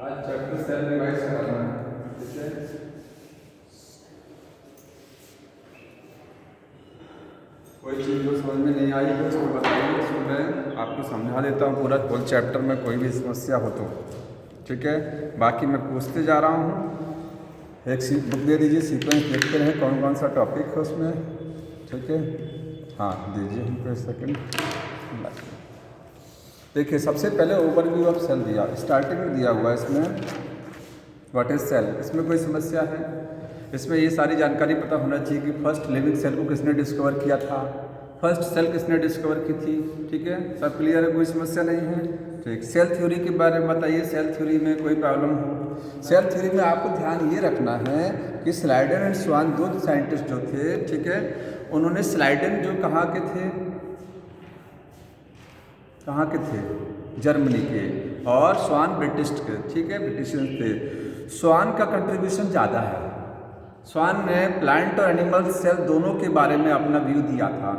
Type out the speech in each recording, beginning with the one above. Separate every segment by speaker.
Speaker 1: आज chapter cell revise करना है, ठीक है। कोई चीज़ जो समझ में नहीं आई तो उसको बताइए, उसको मैं आपको समझा देता हूँ पूरा होल चैप्टर में, कोई भी समस्या हो तो, ठीक है। बाकी मैं पूछते जा रहा हूँ। एक बुक दे दीजिए, सीक्वेंस देखते रहें कौन कौन सा टॉपिक है उसमें, ठीक है। हाँ दीजिए हमको एक सेकेंड। देखिए सबसे पहले ओवरव्यू ऑफ सेल दिया, स्टार्टिंग में दिया हुआ है इसमें व्हाट इज सेल। इसमें कोई समस्या है? इसमें ये सारी जानकारी पता होना चाहिए कि फर्स्ट लिविंग सेल को किसने डिस्कवर किया था, फर्स्ट सेल किसने डिस्कवर की थी, ठीक है। सब क्लियर है, कोई समस्या नहीं है, ठीक। सेल थ्योरी के बारे में बताइए, सेल थ्योरी में कोई प्रॉब्लम हो? सेल थ्योरी में आपको ध्यान ये रखना है कि स्लाइडन एंड स्वान दो साइंटिस्ट जो थे, ठीक है, उन्होंने स्लाइडन जो कहाँ के थे, कहाँ के थे, जर्मनी के, और स्वान ब्रिटिश के, ठीक है, ब्रिटिशियंस थे। स्वान का कंट्रीब्यूशन ज़्यादा है। स्वान ने प्लांट और एनिमल सेल दोनों के बारे में अपना व्यू दिया था।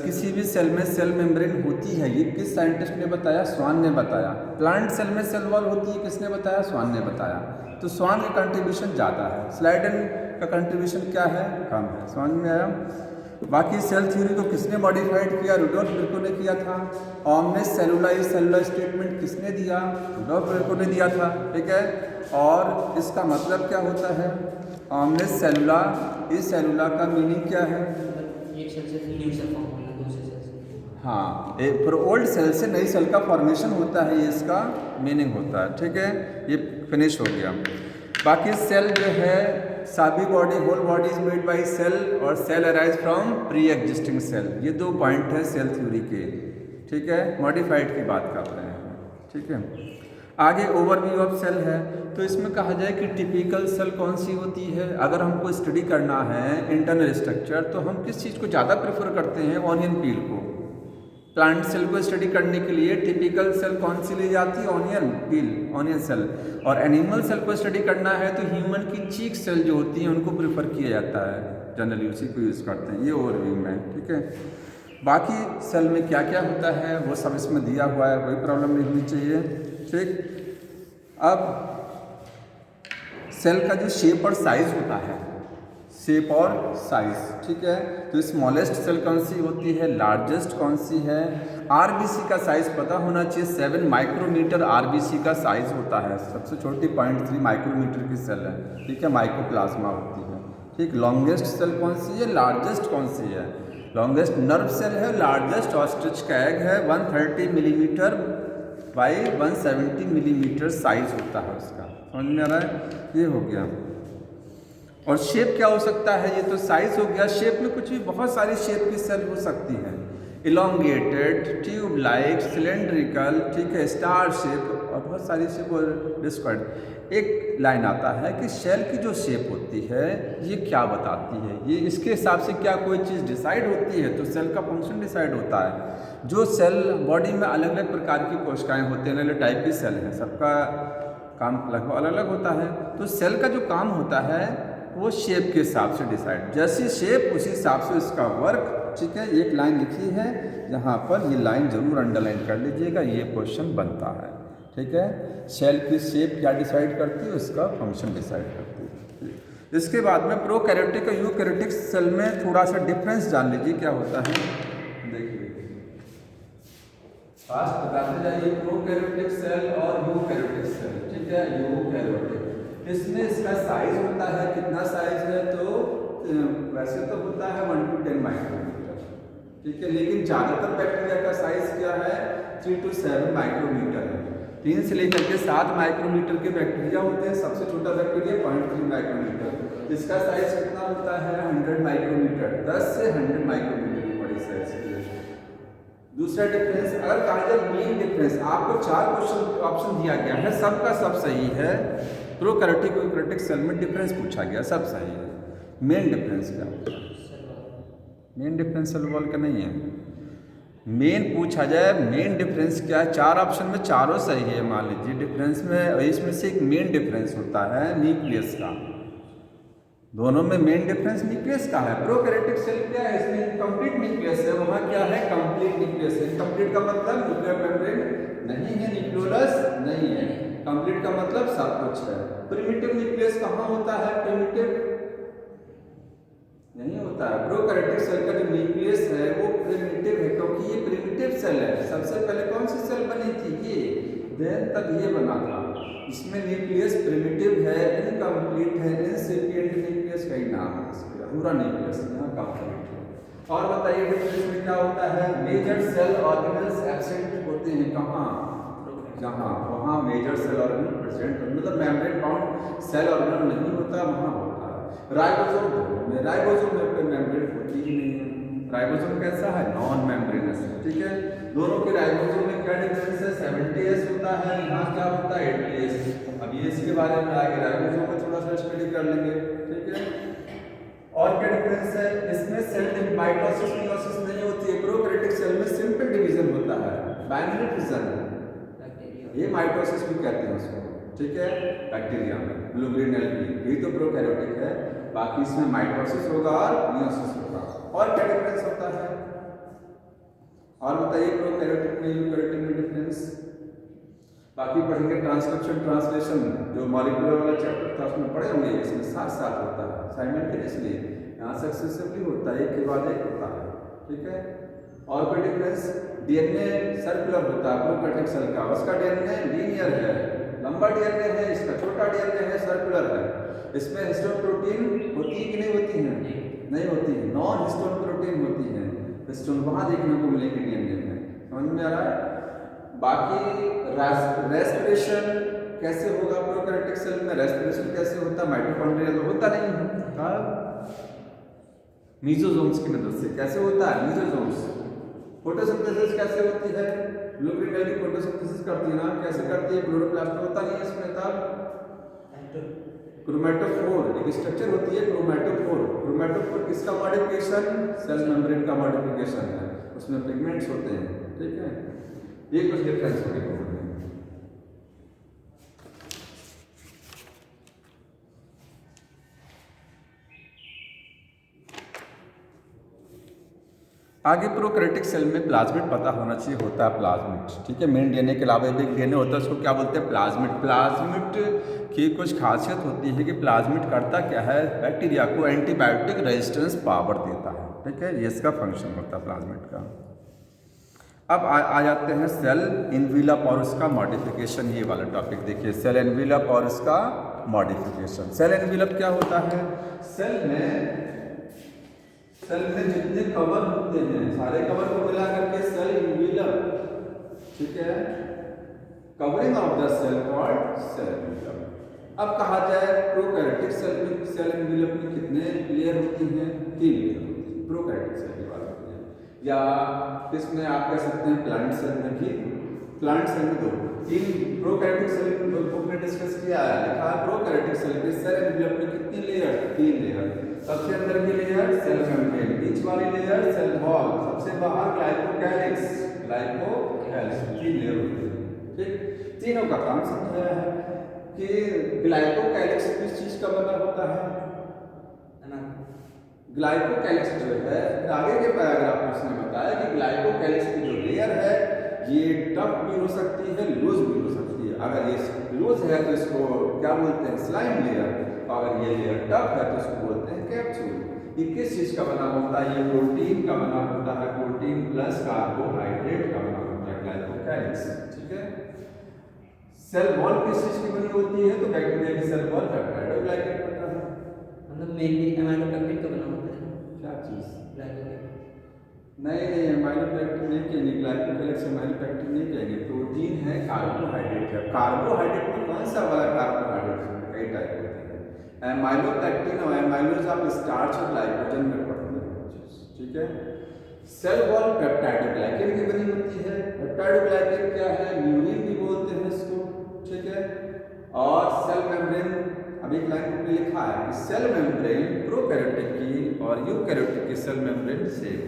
Speaker 1: किसी भी सेल में सेल मेम्ब्रेन होती है, ये किस साइंटिस्ट ने बताया? स्वान ने बताया। प्लांट सेल में सेल वॉल होती है, किसने बताया? स्वान ने बताया। तो स्वान का कंट्रीब्यूशन ज़्यादा है, स्लाइडन का कंट्रीब्यूशन क्या है? कम है। समझ में आया? बाकी सेल थ्योरी को किसने मॉडिफाइड किया? रुडोल्फ विर्को ने किया था। ऑमनिस सेलुला स्टेटमेंट किसने दिया? रुडोल्फ विर्को ने दिया था, ठीक है। और इसका मतलब क्या होता है? ऑमनिस सेलुला, इस सेलुला का मीनिंग क्या है?
Speaker 2: एक सेल से न्यू सेल फॉर्म होना, दूसरे सेल से।
Speaker 1: हाँ, एक ओल्ड सेल से नई सेल का फॉर्मेशन होता है, ये इसका मीनिंग होता है, ठीक है। ये फिनिश हो गया। बाकी सेल जो है, सभी body, whole body is made by cell और cell arise from pre existing cell. ये दो पॉइंट है सेल थ्योरी के, ठीक है। मॉडिफाइड की बात कर रहे हैं, ठीक है। आगे ओवरव्यू ऑफ सेल है, तो इसमें कहा जाए कि टिपिकल सेल कौन सी होती है। अगर हमको स्टडी करना है इंटरनल स्ट्रक्चर, तो हम किस चीज़ को ज़्यादा प्रेफर करते हैं? ऑनियन पील को। प्लांट सेल को स्टडी करने के लिए टिपिकल सेल कौन सी ली जाती है? ऑनियन पील, ऑनियन सेल। और एनिमल सेल को स्टडी करना है तो ह्यूमन की चीक सेल जो होती हैं उनको प्रेफर किया जाता है, जनरली उसी को यूज़ करते हैं। ये ओवरव्यू में, ठीक है। बाकी सेल में क्या क्या होता है वो सब इसमें दिया हुआ है, कोई प्रॉब्लम नहीं होनी चाहिए, ठीक। अब सेल का जो शेप और साइज होता है, शेप और साइज, ठीक है। तो स्मॉलेस्ट सेल कौन सी होती है, लार्जेस्ट कौन सी है? आरबीसी का साइज पता होना चाहिए, 7 माइक्रोमीटर आरबीसी का साइज होता है। सबसे छोटी 0.3 माइक्रोमीटर की सेल है, ठीक है, माइक्रोप्लाज्मा होती है, ठीक। लॉन्गेस्ट सेल कौन सी है, लार्जेस्ट कौन सी है? लॉन्गेस्ट नर्व सेल है, लार्जेस्ट ऑस्ट्रिच का एग है, 130 मिलीमीटर बाई 170 मिलीमीटर साइज होता है उसका। समझ में आ रहा है? ये हो गया। और शेप क्या हो सकता है? ये तो साइज हो गया। शेप में कुछ भी, बहुत सारी शेप की सेल हो सकती है, इलोंगेटेड, ट्यूब लाइक, सिलेंड्रिकल, ठीक है, स्टार शेप, और बहुत सारी शेप और डिस्क्राइब। एक लाइन आता है कि सेल की जो शेप होती है ये क्या बताती है, ये इसके हिसाब से क्या कोई चीज़ डिसाइड होती है? तो सेल का फंक्शन डिसाइड होता है। जो सेल बॉडी में अलग अलग प्रकार की कोशिकाएं होती हैं, अलग अलग टाइप की सेल हैं, सबका काम लगभग अलग अलग होता है। तो सेल का जो काम होता है वो शेप के हिसाब से डिसाइड, जैसी शेप उसी हिसाब से इसका वर्क, ठीक है। एक लाइन लिखी है यहाँ पर, ये लाइन जरूर अंडरलाइन कर लीजिएगा, ये क्वेश्चन बनता है, ठीक है। सेल की शेप क्या डिसाइड करती है? उसका फंक्शन डिसाइड करती है। इसके बाद में प्रोकैरियोटिक और यूकैरियोटिक सेल में थोड़ा सा डिफरेंस जान लीजिए क्या होता है। देखिए फास्ट बताते जाइए, प्रोकैरियोटिक सेल और यूकैरियोटिक सेल, ठीक है। यूकैरियोटिक, इसमें इसका साइज होता है, कितना साइज है? तो वैसे तो होता है 1 to 10 माइक्रोमीटर, ठीक है। लेकिन ज़्यादातर बैक्टीरिया का साइज क्या है? 3 to 7 माइक्रोमीटर है। 3 से लेकर के 7 माइक्रोमीटर के बैक्टीरिया होते हैं। सबसे छोटा बैक्टीरिया 0.3 माइक्रोमीटर। इसका साइज कितना होता है? 100 माइक्रोमीटर, 10 से 100 माइक्रोमीटर की बड़ी साइज की है। दूसरा डिफरेंस, अगर कहा जाए मेन डिफरेंस, आपको 4 क्वेश्चन ऑप्शन दिया गया है, सबका सब सही है। प्रोकैरियोटिक और यूकैरियोटिक सेल में डिफरेंस पूछा गया, सब सही है। मेन डिफरेंस क्या होता है? मेन डिफरेंस सेल वॉल का नहीं है। मेन पूछा जाए मेन डिफरेंस क्या है? 4 ऑप्शन में चारों सही है मान लीजिए डिफरेंस में, इसमें से एक मेन डिफरेंस होता है न्यूक्लियस का। दोनों में मेन डिफरेंस न्यूक्लियस का है। प्रोकैरियोटिक सेल क्या है? इसमें इनकम्प्लीट न्यूक्लियस है, वहाँ क्या है? कंप्लीट न्यूक्लियस है। इनकम्प्लीट का मतलब न्यूक्लियर मेम्ब्रेन नहीं है, न्यूक्लियोलस नहीं है। कंप्लीट का मतलब सब कुछ है। प्रिमिटिव न्यूक्लियस कहाँ होता है? प्रिमिटिव नहीं होता है। प्रोकैरियोटिक सेल का जो न्यूक्लियस है वो प्रिमिटिव है, क्योंकि ये प्रिमिटिव सेल है। सबसे पहले कौन सी सेल बनी थी? ये, देन तक ये बना था। इसमें न्यूक्लियस प्रिमिटिव है, इनकम्प्लीट है, इनसिपिएंट न्यूक्लियस का ही नाम है इसका, पूरा न्यूक्लियस यहाँ कंप्लीट है। और बताइए डिफरेंस में क्या होता है? मेजर सेल ऑर्गेनल्स एब्सेंट होते हैं कहाँ? जहाँ वहाँ मेजर सेल ऑर्गेनल प्रेजेंट, मतलब मेम्ब्रेन बाउंड सेल ऑर्गेनल नहीं होता, वहाँ होता है। राइबोसोम में, राइबोसोम में मेम्ब्रेन होती ही नहीं है। राइबोसोम कैसा है? नॉन मेम्ब्रेनस है, ठीक है। दोनों के राइबोसोम में क्या डिफरेंस है? 70S होता है, यहाँ क्या होता है? 80S। अब ये इसके बारे में आगे राइबोसोम में थोड़ा सा स्टडी कर लेंगे, ठीक है। और क्या डिफरेंस है? इसमें सेल माइटोसिस मियोसिस नहीं होती है। प्रोकैरियोटिक सेल में सिंपल डिवीजन होता है, बाइनरी डिवीजन, ये माइटोसिस भी कहते हैं उसको, ठीक है। बैक्टीरिया में ब्लू-ग्रीन एल्गी, ये तो प्रोकैरियोटिक है, बाकी इसमें माइटोसिस होगा और मियोसिस होगा। और क्या डिफरेंस होता है? और बताइए प्रोकैरियोटिक में यूकैरियोटिक में डिफरेंस। बाकी पढ़ेंगे ट्रांसक्रिप्शन ट्रांसलेशन, जो मॉलिक्यूलर वाला चैप्टर था उसमें पढ़े होंगे, इसमें साथ साथ होता है साइमल्टेनियसली, यहाँ सक्सेसिवली होता है, एक के बाद एक होता है, ठीक है। और कोई डिफरेंस? डीएनए सर्कुलर होता है प्रोकैरियोटिक सेल का, उसका डीएनए लीनियर है, लंबा डीएनए है, इसका छोटा डीएनए है, सर्कुलर है। इसमें हिस्टोन प्रोटीन होती है कि नहीं होती है? नहीं होती है, नॉन हिस्टोन प्रोटीन होती है। हिस्टोन वहाँ देखने को मिलेगी डीएनए में, समझ में आ रहा है? बाकी रेस्पिरेशन कैसे होगा प्रोकैरियोटिक सेल में? रेस्पिरेशन कैसे होता है? माइटोकॉन्ड्रिया तो होता नहीं है, मीजोसोम्स की मदद से। कैसे होता है? मीजोसोम्स। फोटोसिंथेसिस कैसे होती है? ब्लू-ग्रीन एल्गी फोटोसिंथेसिस करती है ना, कैसे करती है? क्लोरोप्लास्ट होता नहीं है इसमें, तब क्रोमैटोफोर एक स्ट्रक्चर होती है, क्रोमैटोफोर। क्रोमैटोफोर किसका मॉडिफिकेशन? सेल मेम्ब्रेन का मॉडिफिकेशन है, उसमें पिगमेंट्स होते हैं, ठीक है। ये कुछ डिफरेंस होगी दोनों में। आगे प्रोकैरियोटिक सेल में प्लाज्मिड पता होना चाहिए, होता है प्लाज्मिड, ठीक है। मेन डीएनए के अलावा भी एक डीएनए होता है, उसको क्या बोलते हैं? प्लाज्मिड। प्लाज्मिड की कुछ खासियत होती है कि प्लाज्मिड करता क्या है? बैक्टीरिया को एंटीबायोटिक रेजिस्टेंस पावर देता है, ठीक है, ये इसका फंक्शन होता है प्लाज्मिड का। अब आ जाते हैं सेल इनवेलप और उसका मॉडिफिकेशन, ये वाला टॉपिक देखिए, सेल इनवेलप और उसका मॉडिफिकेशन। सेल इनवेलप क्या होता है? सेल में जितने कवर होते हैं, सारे कवर को मिला करके सेल इनवेलप, ठीक है, covering of the cell called cell envelope. अब कहा जाए प्रोकैरियोटिक सेल में सेल इनवेलप में कितने लेयर होती हैं? 3 लेयर होती है प्रोकैरियोटिक सेल की बात होती है। या इसमें आप कह सकते हैं प्लांट सेल में भी, प्लांट सेल में 3 प्रोकैरियोटिक सेल बुक में डिस्कस किया है, लिखा है प्रोकैरियोटिक सेल के सेल इनवेलप में कितनी लेयर? 3 लेयर। सबसे अंदर की लेयर सेल मेम्ब्रेन, बीच वाली लेयर सेल वॉल, सबसे बाहर ग्लाइकोकैलिक्स, 3 लेयर होती है, ठीक। तीनों का काम समझाया है कि ग्लाइकोकैलिक्स किस चीज का बना होता है? ग्लाइकोकैलिक्स जो है, आगे के पैराग्राफ में उसने बताया कि ग्लाइकोकैलिक्स की जो लेयर है ये टफ भी हो सकती है, लूज भी हो सकती है। अगर ये लूज है तो इसको क्या बोलते हैं? Slime layer. अगर ये लेयर टफ है तो इसको बोलते हैं कैप्सूल। ये किस चीज का बना होता है? ये प्रोटीन का बना होता है, प्रोटीन प्लस कार्बोहाइड्रेट का बना होता है ग्लाइकोकैलिक्स, ठीक है। सेल वॉल किस चीज की बनी होती है? तो बैक्टीरिया की सेल वॉल पेप्टाइडोग्लाइकेट होता है,
Speaker 2: मतलब मेनली एमाइलोपेक्टिन का बना होता है।
Speaker 1: क्या चीज?
Speaker 2: ग्लाइकोपेक्टिन
Speaker 1: नहीं, एमाइलोपेक्टिन नहीं कहेंगे, ग्लाइकोकैलिक्स एमाइलोपेक्टिन नहीं कहेंगे, प्रोटीन है, कार्बोहाइड्रेट है। कार्बोहाइड्रेट में कौन सा वाला कार्बोहाइड्रेट है? कई टाइप होते हैं। एमाइलोपेक्टिन और एमाइलोज आप स्टार्च और ग्लाइकोजन में पढ़ते हैं, ठीक है। सेल वॉल पेप्टाइडोग्लाइकेन की बनी होती है। पेप्टाइडोग्लाइकेन क्या है? म्यूरिन भी बोलते हैं इसको, ठीक है। और सेल मेम्ब्रेन, अभी एक लाइन में लिखा है कि सेल मेम्ब्रेन प्रोकैरियोटिक की और यूकैरियोटिक की सेल मेम्ब्रेन सेम,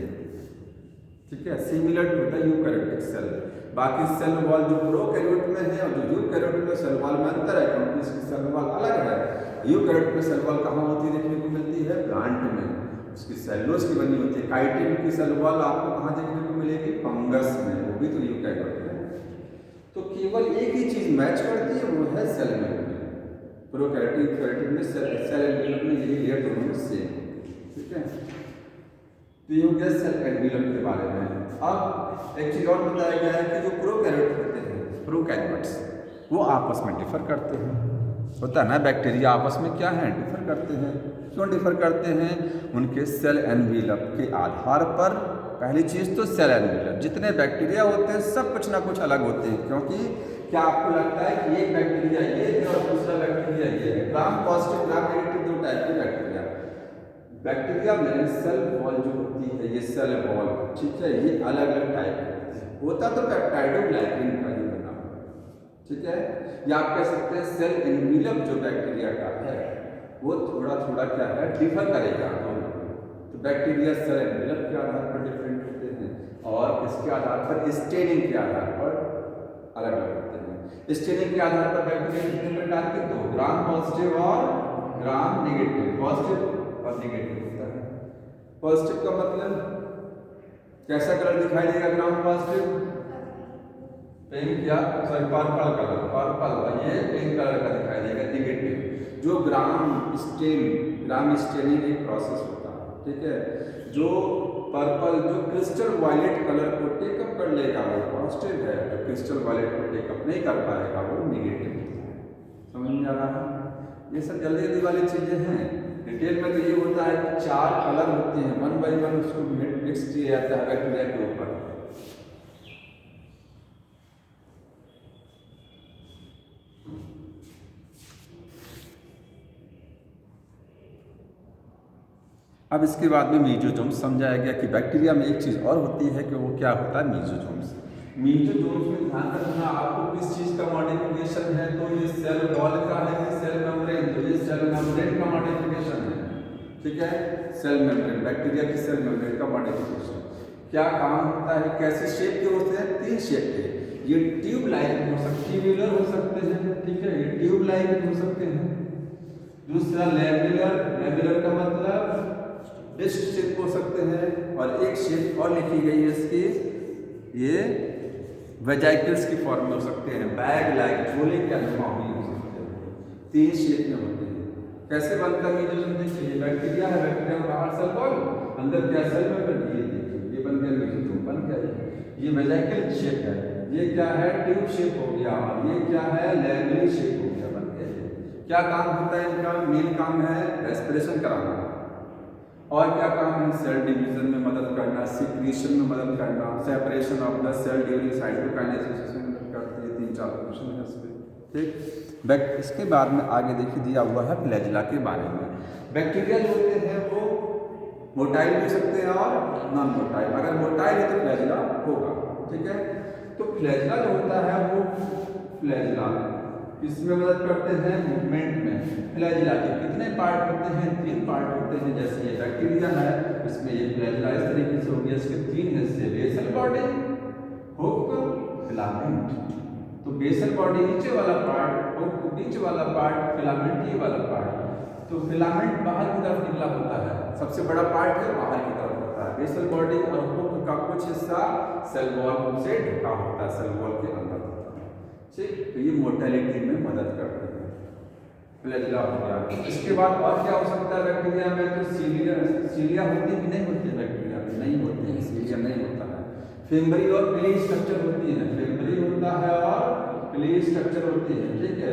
Speaker 1: ठीक है, similar to the eukaryotic cell. बाकी सेल वॉल जो प्रोकैरियोट में है और जो यूकैरियोट में सेल वॉल में अंतर है, क्योंकि इसकी सेल वॉल अलग है। यूकैरियोट में सेल वॉल कहाँ होती है देखने को मिलती है? प्लांट में, उसकी सेलुलोज की बनी होती है। काइटिन की सेल वॉल आपको कहाँ देखने को मिलेगी? फंगस में, वो भी तो यूकैरियोट है। तो केवल एक ही चीज़ मैच करती है, वो है सेल मेम्ब्रेन। प्रोकैरियोटिक में सेल एनवेलप में यही लेयर दोनों में सेम, ठीक है। तो ये हो गया सेल एनवेलप के बारे में। अब एक चीज़ और बताया गया है कि जो प्रोकैरियोट होते हैं, प्रोकैरियोट्स, वो आपस में डिफर करते हैं। होता है ना, बैक्टीरिया आपस में क्या है, डिफर करते हैं। क्यों डिफर करते हैं? उनके सेल एनवेलप के आधार पर। पहली चीज़ तो सेल एनवेलप, जितने बैक्टीरिया होते हैं सब कुछ ना कुछ अलग होते हैं। क्योंकि क्या आपको लगता है कि एक बैक्टीरिया ये है और दूसरा बैक्टीरिया ये है? ग्राम पॉजिटिव ग्राम नेगेटिव दो टाइप के बैक्टीरिया में सेल वॉल जो होती है, ये सेल वॉल, ठीक है, ये अलग अलग टाइप के होता तो पेप्टाइडोग्लाइकेन का ही बना, ठीक है। या आप कह सकते हैं सेल एनवेलप जो बैक्टीरिया का है वो थोड़ा थोड़ा क्या है, डिफर करेगा दोनों। तो बैक्टीरिया सेल एनवेलप के आधार पर डिफरेंट होते हैं और इसके आधार पर स्टेनिंग के आधार पर अलग अलग होते हैं। स्टेनिंग के आधार पर बैक्टीरिया कितने प्रकार के? दो, ग्राम पॉजिटिव और ग्राम नेगेटिव। पॉजिटिव और नेगेटिव होता है। पॉजिटिव का मतलब कैसा कलर दिखाई देगा? ग्राम पॉजिटिव पिंक या सॉरी पर्पल कलर, पर्पल, ये पिंक कलर का दिखाई देगा। नेगेटिव जो ग्राम स्टेनिंग एक प्रोसेस होता है, ठीक है। जो पर्पल, जो क्रिस्टल वायलेट कलर को टेकअप कर लेगा वो पॉजिटिव है, जो क्रिस्टल वायलेट को टेकअप नहीं कर पाएगा वो नेगेटिव है। समझ में आ रहा है? ये सब जल्दी जल्दी वाली चीजें हैं। डिटेल में तो ये होता है कि 4 कलर होते हैं, 1 बाई 1 उसको मिक्स किया जाता है बैक्टीरिया के ऊपर। अब इसके बाद में मीजोजोम्स समझाया गया कि बैक्टीरिया में एक चीज़ और होती है कि वो क्या होता है, मीजोजोम्स। मीजोजोम्स में ध्यान रखना आपको किस चीज़ का मॉडिफिकेशन है, तो ये सेल वॉल का है कि सेल मेम्ब्रेन, तो ये सेल मेम्ब्रेन का मॉडिफिकेशन है, ठीक है। सेल मेम्ब्रेन, बैक्टीरिया की सेल मेम्ब्रेन का मॉडिफिकेशन क्या काम होता है, कैसे शेप के होते हैं? 3 शेप के। ये ट्यूब लाइक हो सकते हैं, हो सकते हैं, ठीक है, ये ट्यूब लाइक हो सकते हैं। दूसरा लेबुलर का मतलब डिस्क शेप हो सकते हैं। और एक शेप और लिखी गई है इसकी, ये वेजाइकल्स की फॉर्म में हो सकते हैं, बैग लाइक, झोले के अनुमा भी हो सकते हैं। 3 शेप में होते हैं। कैसे बनता है मीजोजोम? देखिए, ये बैक्टीरिया है, बैक्टीरिया में बाहर सेल वॉल, अंदर क्या सेल मेम्ब्रेन, ये देखिए, ये बन गया मीजोजोम, बन गया। ये वेजाइकल शेप है, ये क्या है, ट्यूब शेप हो गया, और ये क्या है, लेबुलर शेप हो गया, बन गया। क्या काम होता है इनका? मेन काम है रेस्पिरेशन कराना। और क्या काम है? सेल डिवीजन में मदद करना, सिक्रीशन में मदद करना, separation of the cell during cytokinesis में मदद करती है। 3-4 फंक्शन है इसमें, ठीक। इसके बाद में आगे देखिए दिया हुआ है फ्लैजिला के बारे में। बैक्टीरिया जो होते हैं वो मोटाइल भी हो सकते हैं और नॉन मोटाइल। अगर मोटाइल है तो फ्लैजिला होगा, ठीक है। तो फ्लैजिला जो होता है वो फ्लैजिला इसमें मदद करते हैं मूवमेंट में। फ्लैजिला के कितने पार्ट होते हैं? 3 पार्ट होते हैं। जैसे ये बैक्टीरिया है, इसमें ये फ्लैजिला इस तरीके से हो गया, इसके 3 हिस्से, बेसल बॉडी, हुक, फिलामेंट। तो बेसल बॉडी नीचे वाला पार्ट, हुक नीचे वाला पार्ट, फिलामेंट ये वाला पार्ट। तो फिलामेंट बाहर की तरफ निकला होता है, सबसे बड़ा पार्ट है बाहर की तरफ होता है। बेसल बॉडी और हुक का कुछ हिस्सा सेल वॉल से ढका होता है, सेल वॉल के अंदर होता है, ठीक। तो ये मोर्टेलिटी में मदद करते हैं। फ्लैजिला हो गया। इसके बाद और क्या हो सकता है बैक्टीरिया में? तो सीलिया होती कि नहीं होती है बैक्टीरिया में? नहीं होती है, सीलिया नहीं होता है। फिम्बरी और पिली स्ट्रक्चर होती है, फिम्बरी होता है और पिली स्ट्रक्चर होती है, ठीक है।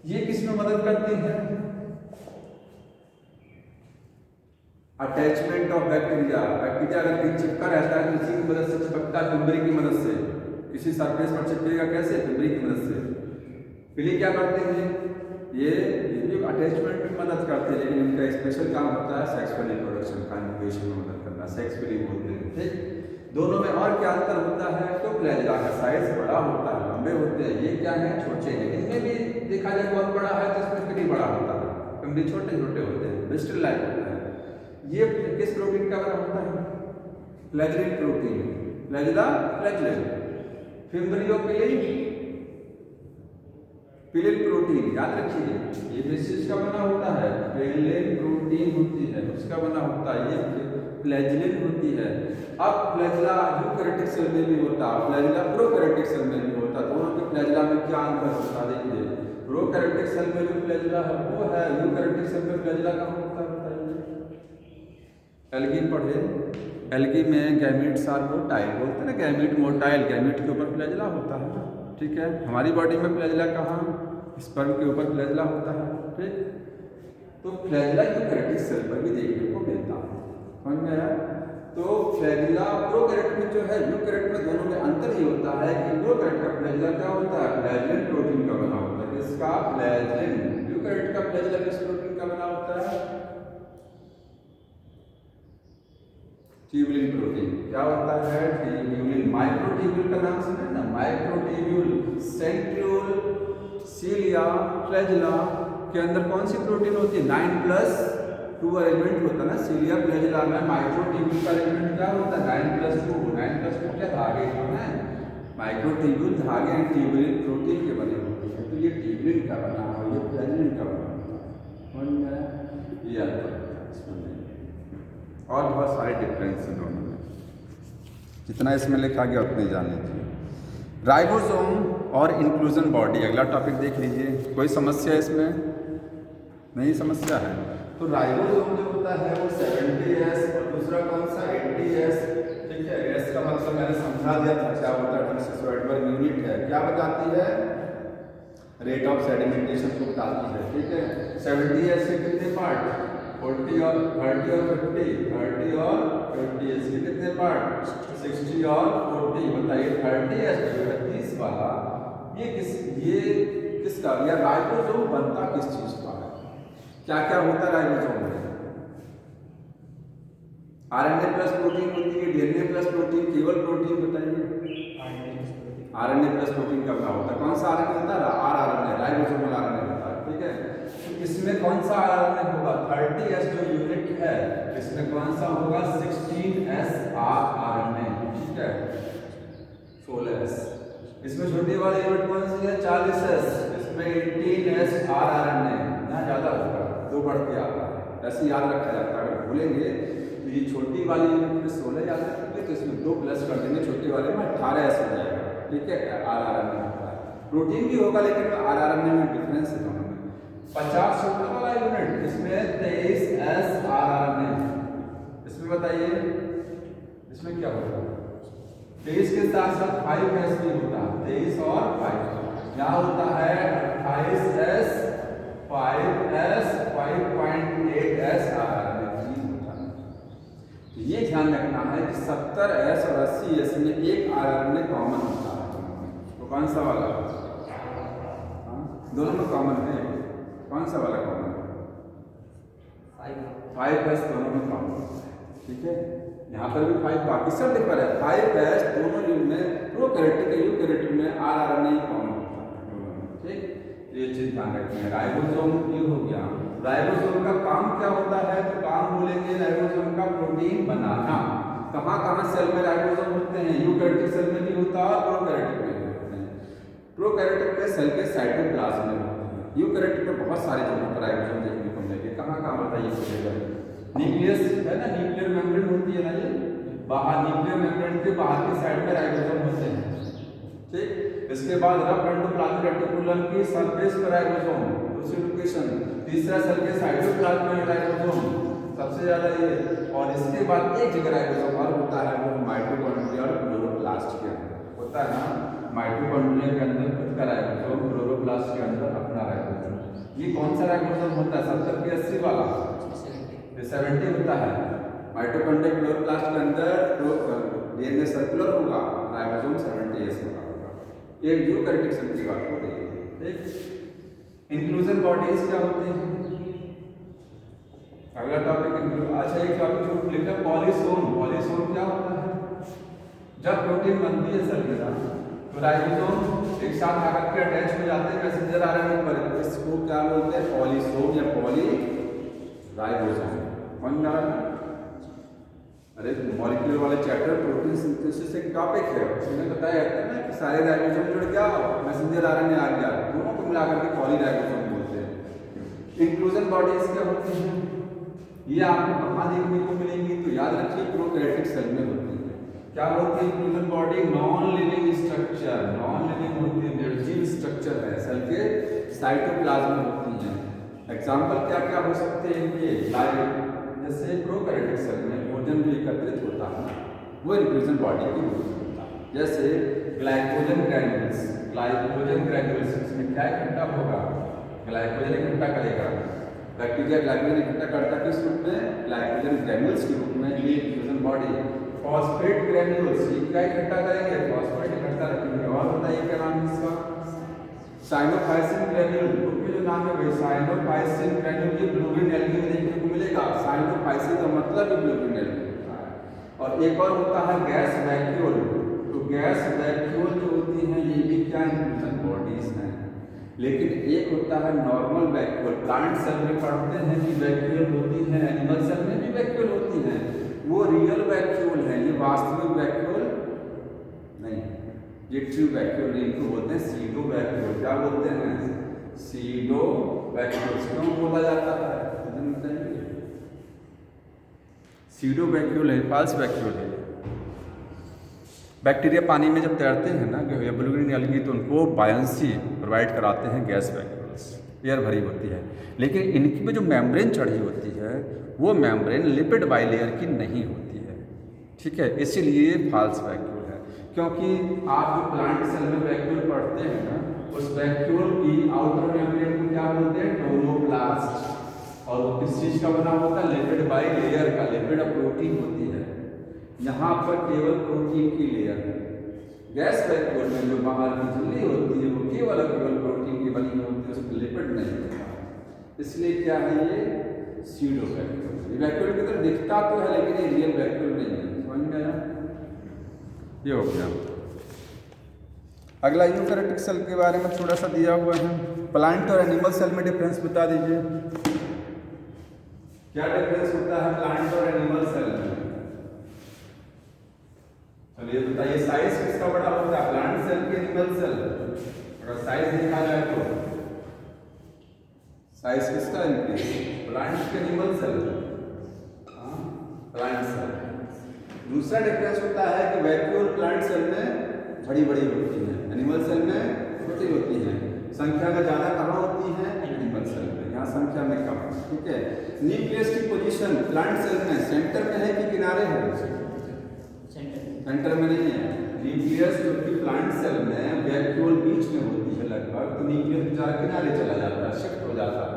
Speaker 1: ये किस में मदद करती है? Attachment of bacteria. बैक्टीरिया अगर कहीं चिपका रहता है तो इसी की मदद से चिपकता है, फिम्बरी की मदद से। किसी सरफेस पर चिपकेगा कैसे? फिम्बरी की मदद से। पिली क्या करते हैं? ये भी अटैचमेंट में मदद करते हैं, लेकिन इनका स्पेशल काम होता है सेक्सुअल रिप्रोडक्शन, कॉन्जुगेशन में मदद करना, सेक्स पिली बोलते हैं, ठीक। दोनों में और क्या अंतर होता है? तो फ्लैजिला का साइज बड़ा होता है, लंबे होते हैं, ये क्या है, छोटे हैं। इनमें भी देखा जाए कौन बड़ा है तो इसमें पिली बड़ा होता है, फिम्बरी छोटे छोटे होते हैं, ब्रिस्टल लाइक होता है। ये किस प्रोटीन का बना होता है? Flagellin protein, flagella flagellin. Fimbriae और पिलिन प्रोटीन, याद रखिए, ये बेसिस का बना होता है, पिलिन प्रोटीन होती है, उसका बना होता है। ये फ्लैजिलिन होती है। अब फ्लैजिला यूकैरियोटिक सेल में भी होता है, फ्लैजिला प्रोकैरियोटिक सेल में भी होता है। दोनों के फ्लैजिला में क्या अंतर होता है देखिए, प्रोकैरियोटिक सेल में जो फ्लैजिला है वो है, यूकैरियोटिक सेल में फ्लैजिला कहाँ होता है बताइए। एल्गी पढ़े, एल्गी में गैमीट्स आर मोटाइल, बोलते हैं ना गैमीट मोटाइल, गैमीट के ऊपर फ्लैजिला होता है ना, ठीक है। हमारी बॉडी में फ्लैजिला कहाँ, स्पर्म के ऊपर फ्लैजिला होता है, ठीक। तो फ्लैजिला यूकैरियोटिक सेल पर भी देखने को मिलता है, समझ में आया। तो फ्लैजिला प्रोकैरियोट में जो है, यूकैरियोट में दोनों में अंतर ही होता है कि प्रोकैरियोट का फ्लैजिला क्या होता है, फ्लैजिलिन प्रोटीन का बना होता है। इसका फ्लैजिलिन, यूकैरियोट का फ्लैजिला किस प्रोटीन का बना होता है, ट्यूबुलिन प्रोटीन। क्या होता है, ट्यूबुलिन। माइक्रोट्यूब्यूल का नाम सुना है ना, माइक्रोट्यूब्यूल, सेंट्रियोल, सीलिया, फ्लैजिला के अंदर कौन सी प्रोटीन होती है, 9+2 अरेंजमेंट होता है ना सीलिया फ्लैजिला में। माइक्रोट्यूब्यूल का अरेंजमेंट क्या होता है, 9+2, 9+2 क्या धागे जो है, माइक्रोट्यूब्यूल धागे ट्यूबुलिन प्रोटीन के बने होते हैं। तो ये ट्यूबुलिन का बना है, ये फ्लैजिलिन का बना होता है, ये अंतर है इसमें। और बहुत सारे डिफरेंस है दोनों में, जितना इसमें लिखा गया उतने जान लीजिए। राइबोसोम और इंक्लूजन बॉडी, अगला टॉपिक देख लीजिए। कोई समस्या इसमें नहीं, समस्या है। तो राइबोसोम जो होता है वो 70S और दूसरा कौन सा 80S, ठीक है। एस का मतलब मैंने समझा दिया था क्या होता है, स्वेटबर्ग यूनिट है, क्या बताती है, रेट ऑफ सेडिमेंटेशन को बताती है, ठीक है। 70S के कितने पार्ट, 40 और 30 और 50, 30 और 50S के कितने पार्ट, 60 और 40। बताइए 30S जो है 30 वाला, ये किसका, या राइबोसोम बनता किस चीज का है, क्या क्या होता है राइबोसोम में, आरएनए प्लस प्रोटीन होती है, डीएनए प्लस प्रोटीन, केवल प्रोटीन, बताइए। आरएनए प्लस प्रोटीन का बना होता है, कौन सा आरएनए होता है, आरआरएनए, राइबोसोमल आरएनए होता है, ठीक है। तो इसमें कौन सा आरएनए होगा, 30S जो यूनिट है इसमें कौन सा होगा, 16S आरएनए, ठीक है, 16S। इसमें छोटी वाली यूनिट कौन सी है, 40S, इसमें 18S आरआरएनए, यहाँ ज्यादा होगा, 2 बढ़ के आता है, ऐसे याद रखा जाता है। अगर भूलेंगे तो ये छोटी वाली यूनिट में 16 याद रखेंगे, तो इसमें 2 प्लस कर देंगे, छोटी वाले में 18S हो जाएगा, ठीक है। आरआरएनए होता है, प्रोटीन भी होगा लेकिन आरआरएनए में डिफरेंस है दोनों में। 50 छोटा वाला यूनिट, इसमें 23S आरआरएनए, इसमें बताइए इसमें क्या होगा, 23 के साथ साथ 5S भी होता है, 23 और 5, यहाँ होता है 28S, 5S, 5.8S आरआरएनए होता है। तो ये ध्यान रखना है कि 70S और 80S में एक आरआरएनए कॉमन होता है, तो कौन सा वाला, दोनों में कॉमन है, कौन सा वाला कॉमन है, 5S दोनों में कॉमन है, ठीक है। यहाँ पर भी 5, बाकी सब डिफर है, 5S दोनों में, प्रोकैरियोटिक यूकैरियोटिक में आरआरएनए कॉमन होता है, ठीक। ये चीज ध्यान रखनी है। राइबोसोम ये हो गया, राइबोसोम का काम क्या होता है, तो काम बोलेंगे राइबोसोम का प्रोटीन बनाना। कहाँ कहाँ सेल में राइबोसोम होते हैं, यूकैरियोटिक सेल में भी होता है और प्रोकैरियोटिक में भी होते हैं। प्रोकैरियोटिक में सेल के साइटोप्लाज्म में होते हैं, यूकैरियोटिक में बहुत सारे जगहों पर राइबोसोम देखने को मिलेंगे। कहाँ कहाँ बताइए, न्यूक्लियस है ना, न्यूक्लियर मेम्ब्रेन होती है ना, ये बाहर न्यूक्लियर मेम्ब्रेन के बाहर की साइड में राइबोसोम होते हैं, ठीक। इसके बाद रफ एंडोप्लाज्मिक रेटिकुलम की सरफेस पर राइबोसोम, दूसरी लोकेशन। तीसरा सेल के साइटोप्लाज्म में राइबोसोम सबसे ज्यादा ये, और इसके बाद एक जगह राइबोसोम और होता है, वो माइटोकॉन्ड्रिया और क्लोरोप्लास्ट के अंदर होता है ना। माइटोकॉन्ड्रिया के अंदर खुद का राइबोसोम, क्लोरोप्लास्ट के अंदर अपना राइबोसोम। ये कौन सा राइबोसोम होता है, 70 के 80 वाला, 70 होता है। माइटोकॉन्ड्रिया क्लोरोप्लास्ट के अंदर डीएनए सर्कुलर होगा, राइबोसोम 70S होगा। एक यूकैरियोटिक सेल की बात हो रही है, ठीक। इंक्लूजन बॉडीज क्या होते हैं, अगला टॉपिक। अच्छा एक टॉपिक जो लिखा है पॉलीसोम, पॉलीसोम क्या होता है, जब प्रोटीन बनती है सेल के साथ तो राइबोसोम एक साथ आकर के अटैच हो जाते हैं मैसेंजर आरएनए पर, इसको क्या बोलते हैं, पॉलीसोम या पॉली राइबोसोम। कौन जा रहा है, अरे मॉलिक्यूलर वाले चैप्टर प्रोटीन सिंथेसिस एक टॉपिक है, उसमें बताया जाता है ना कि सारे राइबोसोम जुड़ गया, मैसेंजर आरएनए आ गया, दोनों को मिलाकर के पॉली राइबोसोम बोलते हैं। इंक्लूजन बॉडीज क्या होती हैं, ये आपको कहाँ देखने को मिलेंगी? तो याद रखिए प्रोकैरियोटिक सेल में होती है। क्या होती है inclusion body? Non living structure, non living होती है, निर्जीव स्ट्रक्चर है, सेल के साइटोप्लाज्म में होती है। एग्जाम्पल क्या क्या हो सकते हैं इनके? लाइक जैसे प्रोकैरियोटिक सेल में भोजन जो एकत्रित होता है वो इंक्लूजन बॉडी की होता है। जैसे ग्लाइकोजन ग्रैन्यूल्स, ग्लाइकोजन ग्रैन्यूल्स, इसमें क्या इकट्ठा होगा? ग्लाइकोजन इकट्ठा करेगा। बैक्टीरिया ग्लाइकोजन इकट्ठा करता है किस रूप में? ग्लाइकोजन ग्रैन्यूल्स के रूप में, ये इंक्लूजन बॉडी। फॉस्फेट ग्रैन्यूल्स, ये क्या इकट्ठा करेंगे? फॉस्फेट इकट्ठा रखेंगे। और बताइए क्या नाम है इसका? साइनोफाइसिन ग्रैन्यूल, उनके जो नाम है भाई साइनोफाइसिन ग्रैन्यूल, ये ब्लू ग्रीन एल्गी में देखने को मिलेगा। साइनोफाइसिन का मतलब ही ब्लू ग्रीन एल्गी होता है। और एक और होता है गैस वैक्यूल। तो गैस वैक्यूल जो होती है ये भी क्या इंक्लूजन बॉडीज हैं। लेकिन एक होता है नॉर्मल वैक्यूल, प्लांट सेल में पढ़ते हैं कि वैक्यूल होती है, एनिमल सेल में भी वैक्यूल होती है, वो रियल वैक्यूल है, ये वास्तविक वैक्यूल नहीं, ये ट्रू वैक्यूल, इनको बोलते हैं सीडो वैक्यूल। क्या बोलते हैं? Pseudo vacuole. क्यों बोला जाता है? सीडो वैक्यूल है, फाल्स वैक्यूल है। बैक्टीरिया पानी में जब तैरते हैं ना ब्लू ग्रीन एल्गी, तो उनको बायंसी प्रोवाइड कराते हैं गैस वैक्यूल्स, एयर भरी होती है। लेकिन इनकी में जो मेम्ब्रेन चढ़ी होती है वो मेम्ब्रेन लिपिड बाइलेयर की नहीं होती है, ठीक है, इसीलिए फाल्स वैक्यूल है। क्योंकि आप जो प्लांट सेल में वैक्यूल पढ़ते हैं ना, उस वैक्यूल की आउटर मेम्ब्रेन को क्या बोलते हैं? क्लोरोप्लास्ट। और वो किस चीज का बना होता है? लिपिड बाइलेयर का, लिपिड और प्रोटीन होती है। यहाँ पर केवल प्रोटीन की लेयर है। गैस वैक्यूल में जो बाहर की झिल्ली होती है वो केवल प्रोटीन की बनी होती है, उसमें लिपिड नहीं होता। इसलिए क्या है ये? SIDO vacuole. ये वैक्यूल की तरह दिखता तो है लेकिन ये रियल वैक्यूल नहीं है। समझ में आया? ये हो गया। अगला यूकैरियोटिक सेल के बारे में थोड़ा सा दिया हुआ है। प्लांट और एनिमल सेल में डिफरेंस बता दीजिए। क्या डिफरेंस होता है प्लांट और एनिमल सेल में? चलिए बताइए, साइज किसका बड़ा होता है? प्लांट सेल के एनिमल सेल? अगर साइज देखा जाए तो साइज किसका इंक्रीज? प्लांट के एनिमल सेल? हाँ, प्लांट सेल। दूसरा डिफरेंस होता है कि वैक्यूल प्लांट सेल में बड़ी बड़ी होती है, एनिमल सेल में छोटी होती है। संख्या में ज्यादा कहाँ होती है? एनिमल सेल में, यहाँ संख्या में कम, ठीक है। न्यूक्लियस की पोजीशन प्लांट सेल में सेंटर में है कि किनारे है? सेंटर में नहीं है। न्यूक्लियस जो कि प्लांट सेल में वैक्यूल बीच में होती है लगभग, तो न्यूक्लियस बेचारा किनारे चला जाता है, शिफ्ट हो जाता है,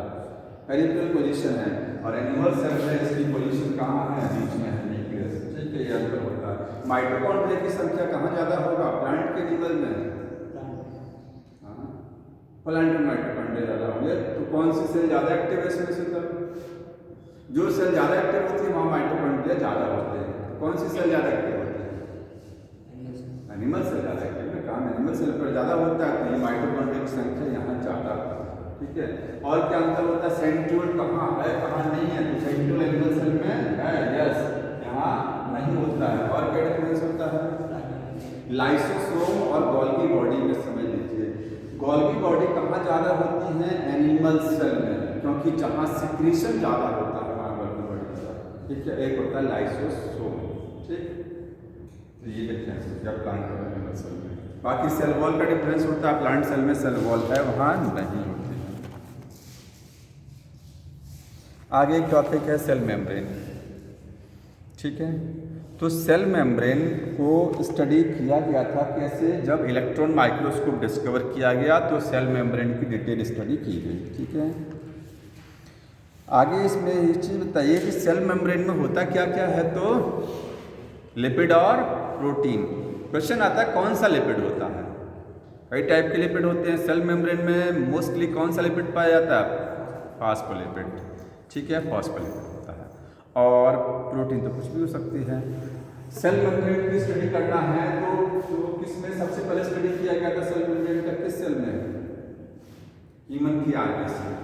Speaker 1: पेरिफेरल पोजीशन है। और एनिमल सेल में इसकी पोजीशन कहाँ है? बीच में है न्यूक्लियस, ठीक है, ये अंतर होता है। माइटोकॉन्ड्रिया की संख्या कहाँ ज्यादा होगा? प्लांट के एनिमल में? हाँ, प्लांट में माइटोकॉन्ड्रिया ज्यादा होंगे। तो कौन सी सेल ज्यादा एक्टिव है इसमें से? तब जो सेल ज्यादा एक्टिव होती है वहाँ माइटोकॉन्ड्रिया ज्यादा होते हैं। कौन सी सेल ज्यादा एक्टिव होती है? एनिमल सेल ज्यादा एक्टिव है। काम एनिमल सेल पर ज्यादा होता है, तो ये माइटोकॉन्ड्रिया की संख्या यहाँ ज्यादा होती है, ठीक है। और क्या अंतर होता है? सेंट्रियोल कहाँ है, कहाँ नहीं है? तो सेंट्रियोल एनिमल सेल में है, यस, यहाँ नहीं होता है। और क्या डिफरेंस होता है? लाइसोसोम और गोल्गी बॉडी में समझ लीजिए। गोल्गी बॉडी कहाँ ज्यादा होती है? एनिमल सेल में, क्योंकि जहाँ सिक्रीशन ज्यादा होता है वहाँ गोल्गी बॉडी होता है, ठीक है। एक होता है लाइसोसोम, ठीक। तो ये डिफरेंस हो गया प्लांट और एनिमल सेल में। बाकी सेल वॉल का डिफरेंस होता है, प्लांट सेल में सेल वॉल है, वहाँ नहीं होती है। आगे एक टॉपिक है सेल मेम्ब्रेन, ठीक है। तो सेल मेम्ब्रेन को स्टडी किया गया था कैसे? जब इलेक्ट्रॉन माइक्रोस्कोप डिस्कवर किया गया तो सेल मेम्ब्रेन की डिटेल स्टडी की गई, ठीक है। आगे इसमें एक चीज़ बताइए कि सेल मेम्ब्रेन में होता क्या क्या है? तो लिपिड और प्रोटीन। क्वेश्चन आता है कौन सा लिपिड होता है? कई टाइप के लिपिड होते हैं। सेल मेम्ब्रेन में मोस्टली कौन सा लिपिड पाया जाता है? फॉस्फोलिपिड, ठीक है, फॉस्फोलिपिड होता है। और प्रोटीन तो कुछ भी हो सकती है। सेल मेम्ब्रेन की स्टडी करना है तो किस में सबसे पहले स्टडी किया गया था सेल मेम्ब्रेन का? किस सेल में? ह्यूमन की आरबीसी।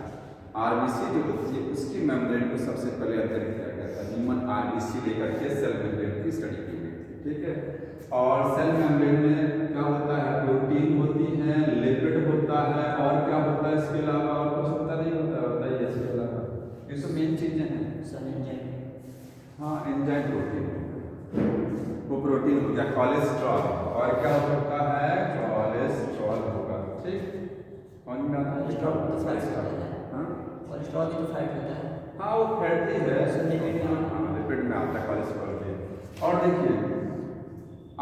Speaker 1: आरबीसी जो होती है उसकी मेम्ब्रेन को सबसे पहले अध्ययन किया गया था। ह्यूमन आरबीसी लेकर के सेल मेम्ब्रेन की स्टडी की गई थी, ठीक है। और सेल मेम्ब्रेन में क्या होता है? प्रोटीन होती है, लिपिड होता है, और क्या होता है इसके अलावा? और कुछ होता नहीं होता? बताइए इसके अलावा। ये सब मेन चीजें हैं। हाँ एंजाइम प्रोटीन, वो प्रोटीन हो गया। कोलेस्ट्रॉल, और क्या हो सकता है, कोलेस्ट्रॉल होगा। ठीक, कौन में आता है
Speaker 2: कोलेस्ट्रॉल तो फैट होता है।
Speaker 1: हाँ
Speaker 2: कोलेस्ट्रॉल भी तो फैट होता है।
Speaker 1: हाँ वो फैटी है,
Speaker 2: लिपिड में आता है।
Speaker 1: हाँ लिपिड में आता है कोलेस्ट्रॉल भी। और देखिए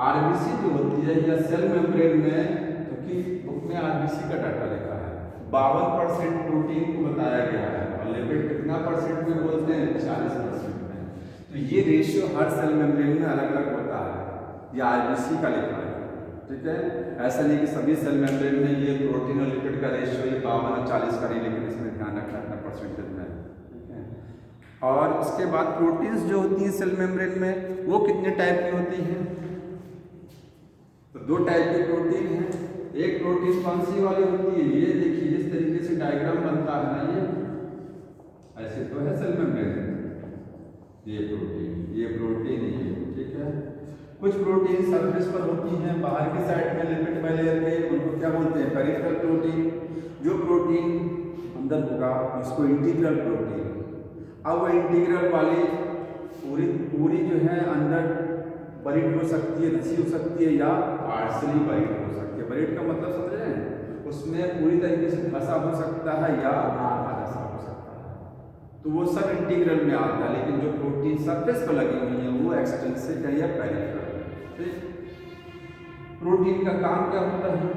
Speaker 1: आरबीसी जो होती है या सेल मेम्ब्रेन में, क्योंकि बुक में आरबीसी का डाटा लिखा है, 52% प्रोटीन को बताया गया है, और लिपिड कितना परसेंट में बोलते हैं, 40% में। तो ये रेशियो हर सेल मेम्ब्रेन में अलग अलग होता है, ये आरबीसी का लिखा है। ठीक है, ऐसा नहीं कि सभी सेल मेम्ब्रेन में ये प्रोटीन और लिपिड का रेशियो ये 52 और 40 का नहीं, लेकिन इसमें ध्यान रखना अपना परसेंटेज में। ठीक है, और उसके बाद प्रोटीन्स जो होती हैं सेल मेम्ब्रेन में, वो कितने टाइप की होती हैं, तो 2 टाइप की प्रोटीन है। एक प्रोटीन कौन सी वाली होती है, ये देखिए इस तरीके से डायग्राम बनता है ना, ये ऐसे तो है सेल मेम्ब्रेन, ये प्रोटीन, ये प्रोटीन, ये। ठीक है, कुछ प्रोटीन सरफेस पर होती हैं, बाहर की साइड में लिपिड बाइलेयर के, उनको क्या बोलते हैं, पेरिफेरल प्रोटीन। जो प्रोटीन अंदर होगा उसको इंटीग्रल प्रोटीन। अब वो इंटीग्रल वाली पूरी जो है अंदर बरीड हो सकती है, धसी हो सकती है, या पार्शली बरीड हो सकती है। बरीड का मतलब समझ रहे हैं, उसमें पूरी तरीके से धसा हो सकता है या आधा धसा हो सकता है, तो वो सब इंटीग्रल में आता है। लेकिन जो प्रोटीन सरफेस पर लगी हुई है वो एक्सटेंसिव है या पेरिफेरल। ठीक, प्रोटीन का काम क्या होता है,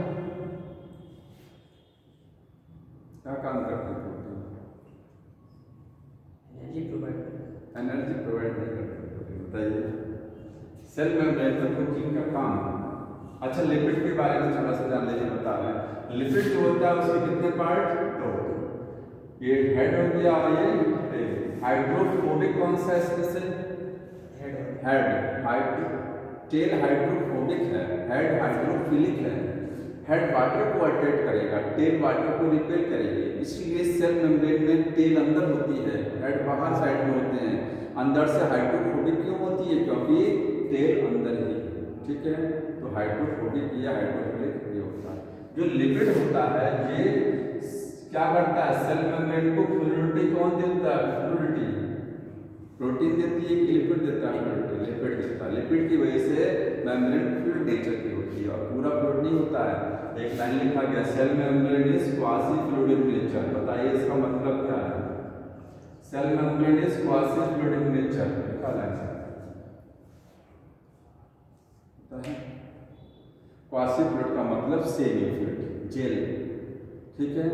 Speaker 1: क्या काम करते हैं प्रोटीन, एनर्जी प्रोवाइड नहीं करते प्रोटीन, बताइए। सेल मेम्ब्रेन में प्रोटीन का काम। अच्छा लिपिड के बारे में थोड़ा सा जान लीजिए, बता रहे हैं। लिपिड जो होता है उसके कितने पार्ट, 2, ये हेड हो गया और ये टेल। हाइड्रोफोबिक कौन सा है इसमें से, हेड। टेल हाइड्रोफोबिक है, हेड हाइड्रोफिलिक है। हेड वाटर को अट्रैक्ट करेगा, टेल वाटर को रिपेल करेगी। इसलिए सेल मेम्ब्रेन में टेल अंदर होती है, हेड बाहर साइड में होते हैं। अंदर से हाइड्रोफोबिक क्यों होती है, क्योंकि टेल अंदर ही। ठीक है, तो हाइड्रोफोबिक या हाइड्रोफिलिक ये होता है। जो लिपिड होता है ये क्या करता है, सेल मेम्ब्रेन को फ्लूइडिटी कौन देता है, फ्लूइडिटी प्रोटीन देती है कि लिपिड देता है, लिपिड देता है। लिपिड की वजह से मेम्ब्रेन फ्लूइड नेचर की होती है, और पूरा फ्लूइड नहीं होता है। एक लाइन लिखा गया, cell membrane is quasi fluid in nature. बताइए इसका मतलब क्या है, cell membrane is quasi fluid in nature, लिखा है क्वासी फ्लूइड का मतलब सेमी फ्लूइड, जेल। ठीक है,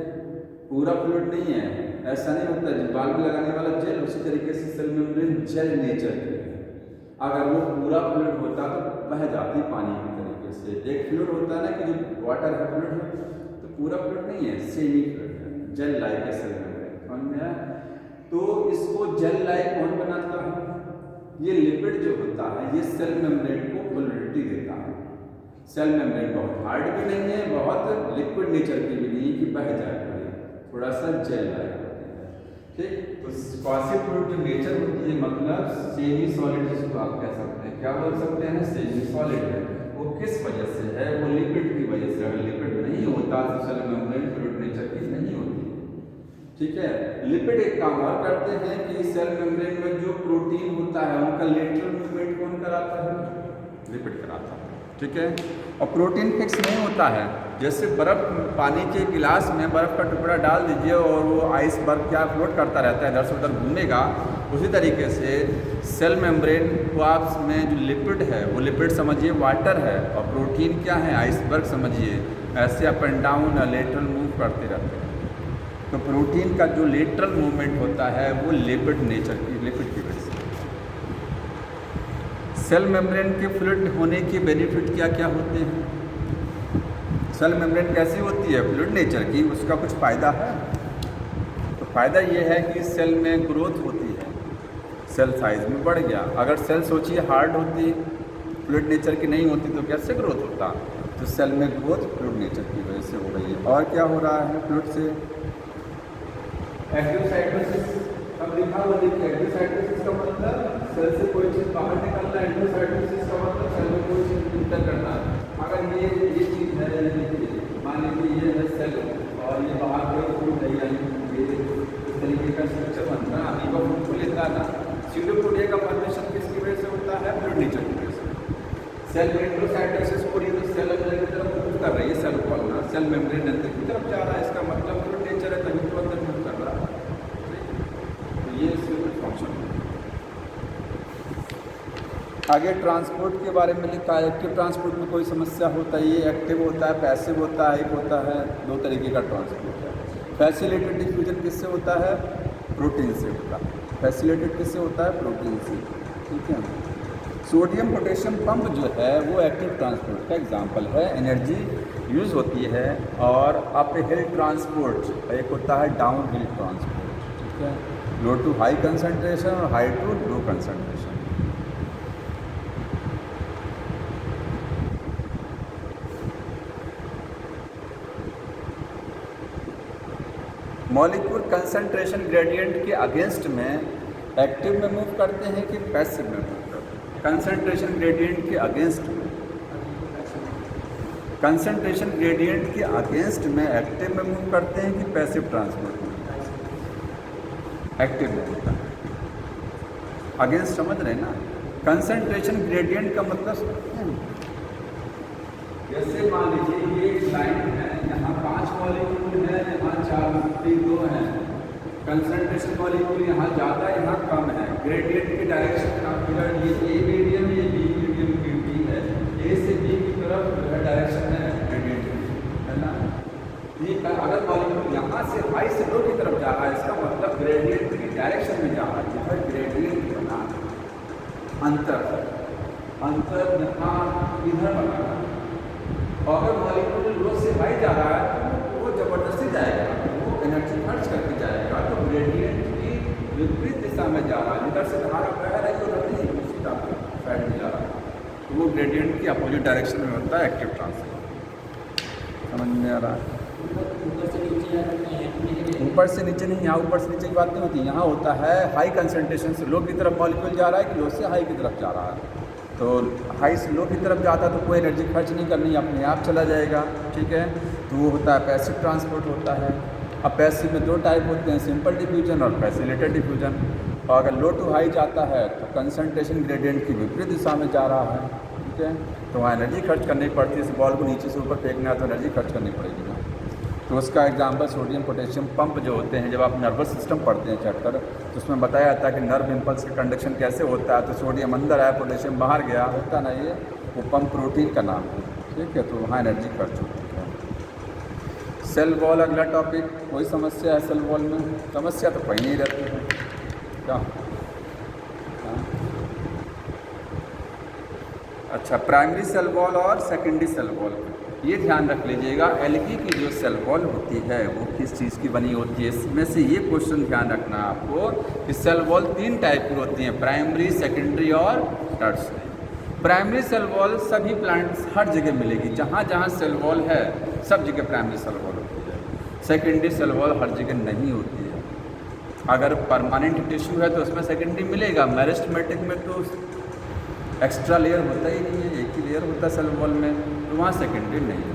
Speaker 1: पूरा फ्लूइड नहीं है, ऐसा नहीं होता है बाल में लगाने वाला जेल, उसी तरीके से सेल मेम्ब्रेन जेल नेचर की है। अगर वो पूरा फ्लूइड होता तो बह जाती पानी की तरीके से। एक फ्लूइड होता है ना कि जो वाटर है फ्लूइड है, तो पूरा फ्लूइड नहीं है, सेमी फ्लूइड है, जेल लाइक है सेल मेम्ब्रेन। समझ में आया? तो इसको जेल लाइक कौन बनाता है, ये लिपिड जो होता है ये सेल मेम्ब्रेन को फ्लूइडिटी देता है। सेल मेम्ब्रेन बहुत हार्ड भी नहीं है, बहुत लिक्विड नेचर की भी नहीं कि बह जाए, थोड़ा सा जेल लाइक होती है। ठीक, तो क्वासी फ्लूइड जो नेचर होती है मतलब सेमी सॉलिड, जिसको आप कह सकते हैं, क्या बोल सकते हैं, सेमी सॉलिड है। वो किस वजह से है, वो लिपिड की वजह से। अगर लिपिड नहीं होता तो सेल मेम्ब्रेन फ्लूइड नेचर की नहीं होती। ठीक है, लिपिड एक काम और करते हैं कि सेल मेम्ब्रेन में जो प्रोटीन होता है उनका लेटरल मूवमेंट कौन कराता है, लिपिड कराता है। ठीक है, और प्रोटीन फिक्स नहीं होता है। जैसे बर्फ, पानी के गिलास में बर्फ का टुकड़ा डाल दीजिए और वो आइस बर्फ क्या फ्लोट करता रहता है, इधर से उधर घूमेगा। उसी तरीके से सेल मेम्ब्रेन को आप में जो लिपिड है वो लिपिड समझिए वाटर है, और प्रोटीन क्या है, आइसबर्ग समझिए, ऐसे up and down lateral move करते रहते हैं। तो प्रोटीन का जो लेटरल मूवमेंट होता है वो लिपिड नेचर की, लिपिड की वजह से। सेल मेम्ब्रेन के फ्लूइड होने के बेनिफिट क्या क्या होते हैं, सेल मेम्ब्रेन कैसी होती है, फ्लूइड नेचर की, उसका कुछ फ़ायदा है। तो फ़ायदा ये है कि सेल में ग्रोथ होती है, सेल साइज में बढ़ गया। अगर सेल सोचिए हार्ड होती, फ्लूइड नेचर की नहीं होती तो कैसे ग्रोथ होता। तो सेल में ग्रोथ फ्लूइड नेचर की वजह से हो रही है। और क्या हो रहा है फ्लूइड से, एंडोसाइटोसिस। अब लिखा हुआ देखिए, एंडोसाइटोसिस का मतलब सेल से कोई चीज़ बाहर निकलना, एंडोसाइटोसिस का मतलब सेल में कोई चीज़ इंटर करना। अगर ये चीज़ है, ये देखिए, मान लीजिए ये है सेल और ये बाहर कोई फ्लूइड है, यानी ये इस तरीके का स्ट्रक्चर बनता है, अमीबा फ्लूइड को लेता है ना, सीडोपोडिया का फॉर्मेशन किसकी वजह से होता है? ब्लड नेचर की वजह से। सेल मेम्ब्रेनोसाइटोसिस हो रही है तो सेल अंदर की तरफ मूव कर रही है, सेल वॉल ना, सेल मेम्ब्रेन अंदर की तरफ जा रहा है, इसका मतलब ब्लड नेचर है, तभी तो अंदर मूव कर रहा है। तो ये इसका फंक्शन है। आगे ट्रांसपोर्ट के बारे में लिखा है। एक्टिव ट्रांसपोर्ट में कोई समस्या होता है? ये एक्टिव होता है, पैसिव होता है, एक होता है, दो तरीके का ट्रांसपोर्ट है। फैसिलिटेड डिफ्यूजन किससे होता है? प्रोटीन से होता है। फैसिलिटेड किससे होता है? प्रोटीन से। ठीक है। सोडियम पोटेशियम पंप जो है वो एक्टिव ट्रांसपोर्ट का एग्जाम्पल है। एनर्जी यूज़ होती है। और अप हिल ट्रांसपोर्ट एक होता है डाउन हिल ट्रांसपोर्ट। ठीक है। लो टू हाई कंसनट्रेशन और high to low concentration. Molecule concentration gradient के अगेंस्ट में एक्टिव में मूव करते हैं कि पैसिव में मूव करते हैं? कंसंट्रेशन ग्रेडियंट के अगेंस्ट में, कंसंट्रेशन ग्रेडियंट के अगेंस्ट में एक्टिव में मूव करते हैं कि पैसिव ट्रांसपोर्ट में? एक्टिव में होता है। अगेंस्ट समझ रहे हैं ना? कंसंट्रेशन ग्रेडियंट का मतलब जैसे मान लीजिए ये एक लाइन है, यहाँ 5 मॉलिक्यूल है, यहाँ 2 हैं। कंसंट्रेशन मॉलिक्यूल यहाँ ज़्यादा, यहाँ कम है। ग्रेडियंट की डायरेक्शन आप फिगर ये ए मीडियम, ये बी मीडियम, बी डी है। ए से बी की तरफ जो है डायरेक्शन है ग्रेडियंट की, है ना? ये अगर मॉलिक्यूल यहाँ से हाई से लो की तरफ जा रहा है, इसका मतलब ग्रेडियंट की डायरेक्शन में जा रहा है। जिधर ग्रेडियंट बना अंतर यहाँ इधर बना, और अगर मॉलिक्यूल लो से हाई जा रहा है तो वो ज़बरदस्ती जाएगा, वो एनर्जी खर्च करके जाएगा, तो ग्रेडियंट की विपरीत दिशा में जा रहा है। जिधर से धारा बह रही है उधर नहीं, सीधा साइड में जा रहा है, तो वो ग्रेडियंट की अपोजिट डायरेक्शन में होता है एक्टिव ट्रांसपोर्ट। समझ में आ रहा है? ऊपर से नीचे नहीं, यहाँ ऊपर से नीचे की बात नहीं होती। यहाँ होता है हाई कंसनट्रेशन से लो की तरफ मॉलिक्यूल जा रहा है कि लो से हाई की तरफ जा रहा है। तो हाई से लो की तरफ जाता है तो कोई एनर्जी खर्च नहीं करनी, अपने आप चला जाएगा। ठीक है। तो वो होता है पैसिव ट्रांसपोर्ट होता है। अब पैसिव में 2 टाइप होते हैं, सिंपल डिफ्यूजन और फैसिलिटेड डिफ्यूजन। और अगर लो टू हाई जाता है तो कंसंट्रेशन ग्रेडियंट की विपरीत दिशा में जा रहा है। ठीक है। तो वहाँ एनर्जी खर्च करनी पड़ती है। इस बॉल को नीचे से ऊपर फेंकना है तो एनर्जी खर्च करनी पड़ेगी ना। तो उसका एग्जाम्पल सोडियम पोटेशियम पंप जो होते हैं, जब आप नर्वस सिस्टम पढ़ते हैं चैप्टर, तो उसमें बताया जाता है कि नर्व इम्पल्स का कंडक्शन कैसे होता है। तो सोडियम अंदर आया, पोटेशियम बाहर गया, होता ना ये, वो पंप प्रोटीन का नाम है। ठीक है। तो वहाँ एनर्जी खर्च होती है। सेल वॉल अगला टॉपिक। कोई समस्या है सेल वॉल में? समस्या तो कहीं नहीं रहती है क्या? अच्छा, प्राइमरी सेल वॉल और सेकेंडरी सेल वॉल, ये ध्यान रख लीजिएगा। एल्गी की जो सेल वॉल होती है वो किस चीज़ की बनी होती है? इसमें से ये क्वेश्चन ध्यान रखना आपको कि सेल वॉल 3 टाइप की होती हैं, प्राइमरी, सेकेंडरी और टर्शियरी। प्राइमरी सेल वॉल सभी प्लांट्स हर जगह मिलेगी, जहाँ जहाँ सेल वॉल है सब जगह प्राइमरी सेल वॉल होती है। सेकेंडरी सेल वॉल हर जगह नहीं होती है। अगर परमानेंट टिश्यू है तो उसमें सेकेंडरी मिलेगा। मेरिस्टेमेटिक में तो एक्स्ट्रा लेयर होता ही नहीं है, एक ही लेयर होता है सेल वॉल में, तो वहाँ सेकेंडरी नहीं है।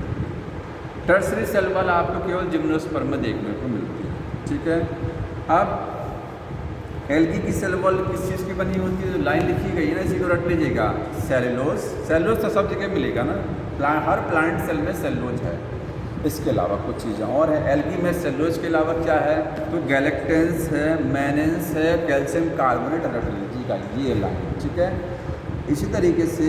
Speaker 1: टर्शियरी सेल वॉल आपको केवल जिम्नोस्पर्म में देखने को मिलती है। ठीक है। अब एल्गी की सेल वॉल किस चीज़ की बनी होती है? जो लाइन लिखी गई है ना, इसी को रट लीजिएगा। सेलुलोज, सेलुलोज तो सब जगह मिलेगा ना, हर प्लांट सेल में सेलुलोज है। इसके अलावा कुछ चीज़ें और है। एल्गी में सेलुलोज के अलावा क्या है? तो गैलेक्टेंस है, मैनेंस है, कैल्शियम कार्बोनेट, रट लीजिएगा ये लाइन। ठीक है। इसी तरीके से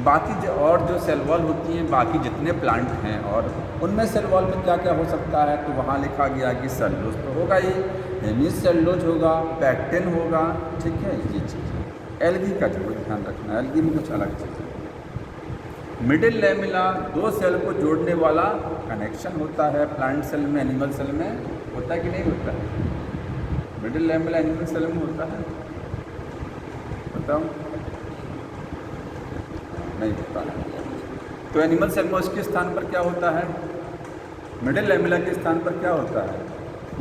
Speaker 1: बाकी और जो सेल वॉल होती हैं, बाकी जितने प्लांट हैं और उनमें सेल वॉल में क्या क्या हो सकता है? तो वहाँ लिखा गया कि सेलुलोज तो होगा ही, हेमी सेलुलोज होगा, पैक्टिन होगा। ठीक है। ये चीज़ एल्गी का जरूर ध्यान रखना है। एल्गी में कुछ अलग चीज़ है। मिडिल लैमेला 2 सेल को जोड़ने वाला कनेक्शन होता है। प्लांट सेल में, एनिमल सेल में होता है कि नहीं होता है? मिडिल लैमेला एनिमल सेल में होता है, बताओ? नहीं होता है। तो एनिमल सेल में उसके स्थान पर क्या होता है? मिडिल लैमेला के स्थान पर क्या होता है?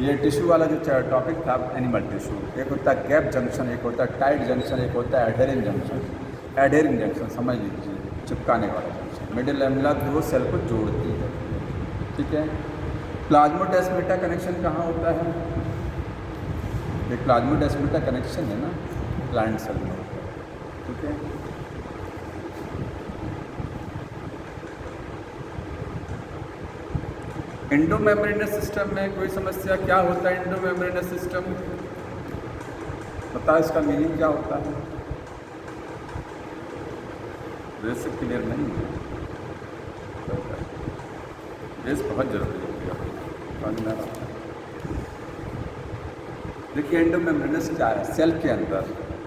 Speaker 1: ये टिश्यू वाला जो टॉपिक था, एनिमल टिश्यू, एक होता है गैप जंक्शन, एक होता है टाइट जंक्शन, एक होता है एडहेरिंग जंक्शन। एडहेरिंग जंक्शन समझ लीजिए, चिपकाने वाला जंक्शन। मिडिल लैमेला 2 सेल को जोड़ती है। ठीक है। प्लाज्मोडेस्माटा कनेक्शन कहाँ होता है? एक प्लाज्मोडेस्माटा कनेक्शन है ना प्लांट सेल में, ठीक है। एंडोमेम्ब्रेनस सिस्टम में कोई समस्या? क्या होता है एंडोमेम्ब्रेनस सिस्टम? बताओ इसका मीनिंग क्या होता है? वैसे क्लियर नहीं है, बेस बहुत जरूरी है। देखिए एंडोमेम्ब्रेनस क्या है? सेल के अंदर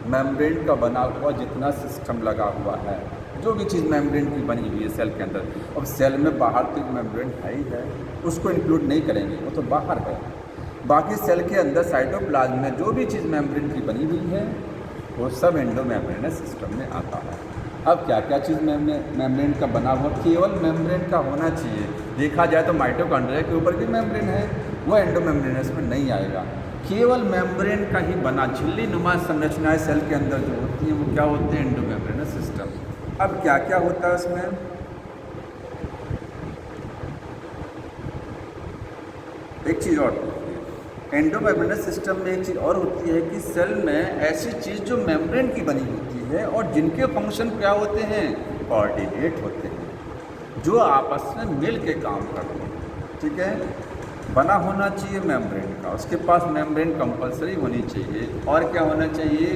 Speaker 1: मेम्ब्रेन का बना हुआ जितना सिस्टम लगा हुआ है, जो भी चीज़ मेम्ब्रेन की बनी हुई है सेल के अंदर, अब सेल में बाहर तो एक मेम्ब्रेन है ही है, उसको इंक्लूड नहीं करेंगे, वो तो बाहर है। बाकी सेल के अंदर साइटोप्लाज्म में जो भी चीज़ मेम्ब्रेन की बनी हुई है वो सब एंडोमेम्ब्रेनस सिस्टम में आता है। अब क्या क्या चीज़ मेम्ब्रेन का बना हुआ? केवल मेम्ब्रेन का होना चाहिए। देखा जाए तो माइटोकॉन्ड्रिया के ऊपर भी मेम्ब्रेन है, वो एंडोमेम्ब्रेनस में नहीं आएगा। केवल मेम्ब्रेन का ही बना झिल्ली नुमा संरचनाएं सेल के अंदर जो होती हैं वो क्या होते हैं? Endomembranes system. अब क्या क्या होता है उसमें? एक चीज़ और एंडोमेम्ब्रेनस सिस्टम में एक चीज़ और होती है कि सेल में ऐसी चीज़ जो मेम्ब्रेन की बनी होती है और जिनके फंक्शन क्या होते हैं? कोऑर्डिनेट होते हैं, जो आपस में मिल के काम करते हैं, ठीक है। बना होना चाहिए मेम्ब्रेन का, उसके पास मेम्ब्रेन कंपलसरी होनी चाहिए, और क्या होना चाहिए?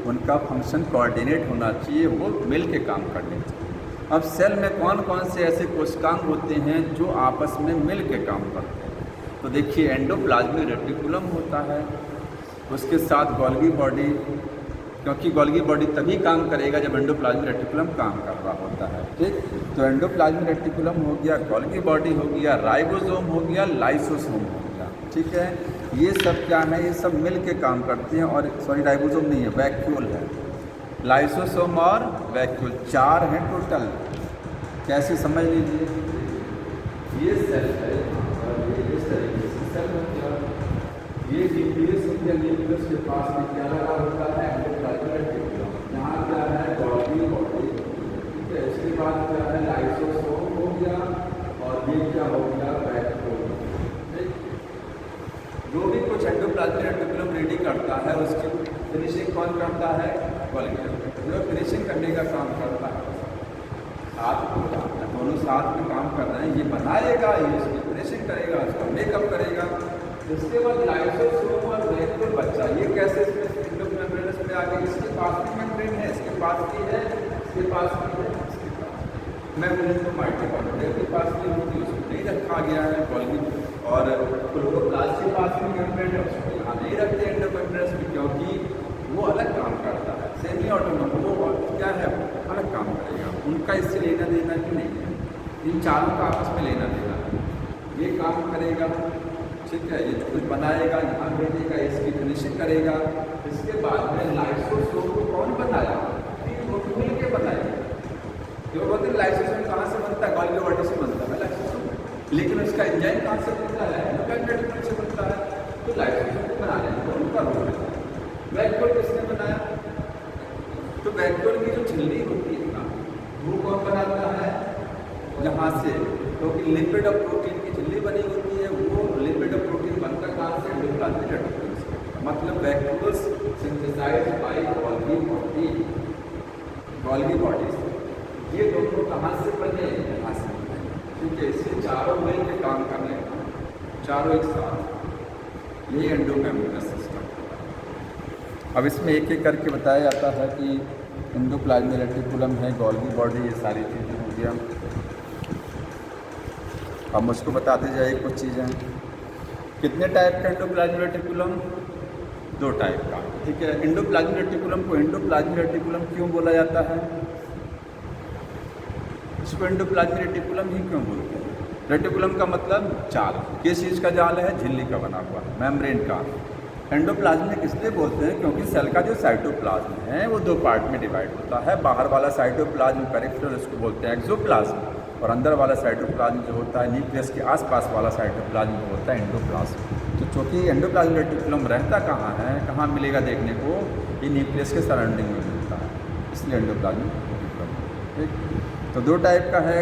Speaker 1: उनका फंक्शन कोऑर्डिनेट होना चाहिए, वो मिल के काम करने चाहिए। अब सेल में कौन कौन से ऐसे कोशिकांग होते हैं जो आपस में मिल के काम करते हैं? तो देखिए एंडोप्लाज्मिक रेटिकुलम होता है, उसके साथ गोल्गी बॉडी, क्योंकि गोल्गी बॉडी तभी काम करेगा जब एंडोप्लाज्मिक रेटिकुलम काम कर रहा होता है, ठीक। तो एंडोप्लाज्मिक रेटिकुलम हो गया, गोल्गी बॉडी हो गया, राइबोसोम हो गया, लाइसोसोम हो गया, ठीक है। ये सब क्या है? ये सब मिल के काम करते हैं। और सॉरी राइबोसोम नहीं है, वैक्यूल है। लाइसोसोम और वैक्यूल 4 हैं टोटल। कैसे समझ लीजिए, ये सेल है और ये इस तरीके से सेल हो गया। ये न्यूक्लियस या न्यूक्लियस के पास में क्या लगा होता है? Endoplasmic reticulum. यहाँ क्या है? गोल्गी बॉडी, ठीक है। इसके बाद क्या है? लाइसोसोम हो गया, और ये क्या हो गया? वैक्यूल। जो भी कुछ एंडोप्लाज्मिक रेटिकुलम रेडी करता है उसकी फिनिशिंग कौन करता है? गोल्गी। जो फिनिशिंग करने का काम करता है, साथ में दोनों साथ में काम कर रहे हैं। ये बनाएगा, ये इसकी फिनिशिंग करेगा, उसका मेकअप करेगा। इसके बाद लाइसोसोम और वैक्यूल बच्चा, ये कैसे एंडोमेम्ब्रेनस में आ गए? इसके पास भी मेम्ब्रेन है, इसके पास भी है, इसके पास भी है, इसके पास मेम्ब्रेन तो माइटोकॉन्ड्रिया के पास भी होती है, उसको नहीं रखा गया है गोल्गी। और क्लोरोप्लास्ट के पास भी मेम्ब्रेन है, उसको यहाँ नहीं रखते एंडोमेम्ब्रेनस में, क्योंकि वो अलग काम करता है, सेमी ऑटोनोमस, वो क्या है? अलग काम करेगा। उनका इससे लेना देना ही नहीं है, इन चारों का आपस में लेना देना है। ये काम करेगा, ठीक है, ये कुछ बनाएगा, यहाँ भेजेगा, इसकी फिनिशिंग करेगा। इसके बाद में लाइसोसोम को कौन बनाया? मिल के बनाएगा। जो बोलते हैं लाइसोसोम कहाँ से बनता है? गोल्गी बॉडी से बनता है लाइसोसोम, लेकिन उसका एंजाइम कहाँ से बनता है? एंडोप्लाज्मिक रेटिकुलम से बनता है। तो लाइसोसोम को बनाने में उनका रोल है। वैक्यूल किसने बनाया? तो वैक्यूल की जो झिल्ली होती है ना, वो कौन बनाता है? जहाँ से, क्योंकि लिपिड और प्रोटीन की झिल्ली बनी होती है, वो लिपिड और प्रोटीन बनता कहाँ से? एंडोप्लाज्मिक रेटिकुलम से। मतलब vacuoles synthesized by Golgi body, Golgi body से। ये दोनों कहाँ से बने? यहाँ से बने, ठीक है। इससे चारों मिल के काम कर रहे हैं, चारों एक साथ। ये एंडोमेम्ब्रेनस सिस्टम। अब इसमें एक एक करके बताया जाता है कि एंडोप्लाज्मिक रेटिकुलम है, गोल्गी बॉडी, ये सारी चीज़ें हो गया। अब मुझको बता दी जाए कुछ चीज़ें। कितने टाइप का एंडोप्लाज्मिक रेटिकुलम? 2 टाइप का, ठीक है। एंडोप्लाज्मिक रेटिकुलम को एंडोप्लाज्मिक रेटिकुलम क्यों बोला जाता है? इसको एंडोप्लाज्मिक रेटिकुलम ही क्यों बोलते हैं? रेटिकुलम का मतलब जाल। किस चीज़ का जाल है? झिल्ली का बना हुआ, मेम्ब्रेन का। एंडोप्लाज्मिक इसलिए बोलते हैं क्योंकि सेल का जो साइटोप्लाज्म है वो 2 पार्ट में डिवाइड होता है। बाहर वाला साइटोप्लाज्म पेरिफेरल, उसको बोलते हैं एक्सोप्लाज्म, और अंदर वाला साइटोप्लाज्म जो होता है न्यूक्लियस के आसपास वाला साइटोप्लाज्म जो होता है एंडोप्लाज्म। तो चूँकि एंडोप्लाज्मिक रेटिकुलम रहता कहाँ है, कहाँ मिलेगा देखने को? ये न्यूक्लियस के सराउंडिंग में मिलता है, इसलिए एंडोप्लाज्मिक रेटिकुलम, ठीक। तो 2 टाइप का है,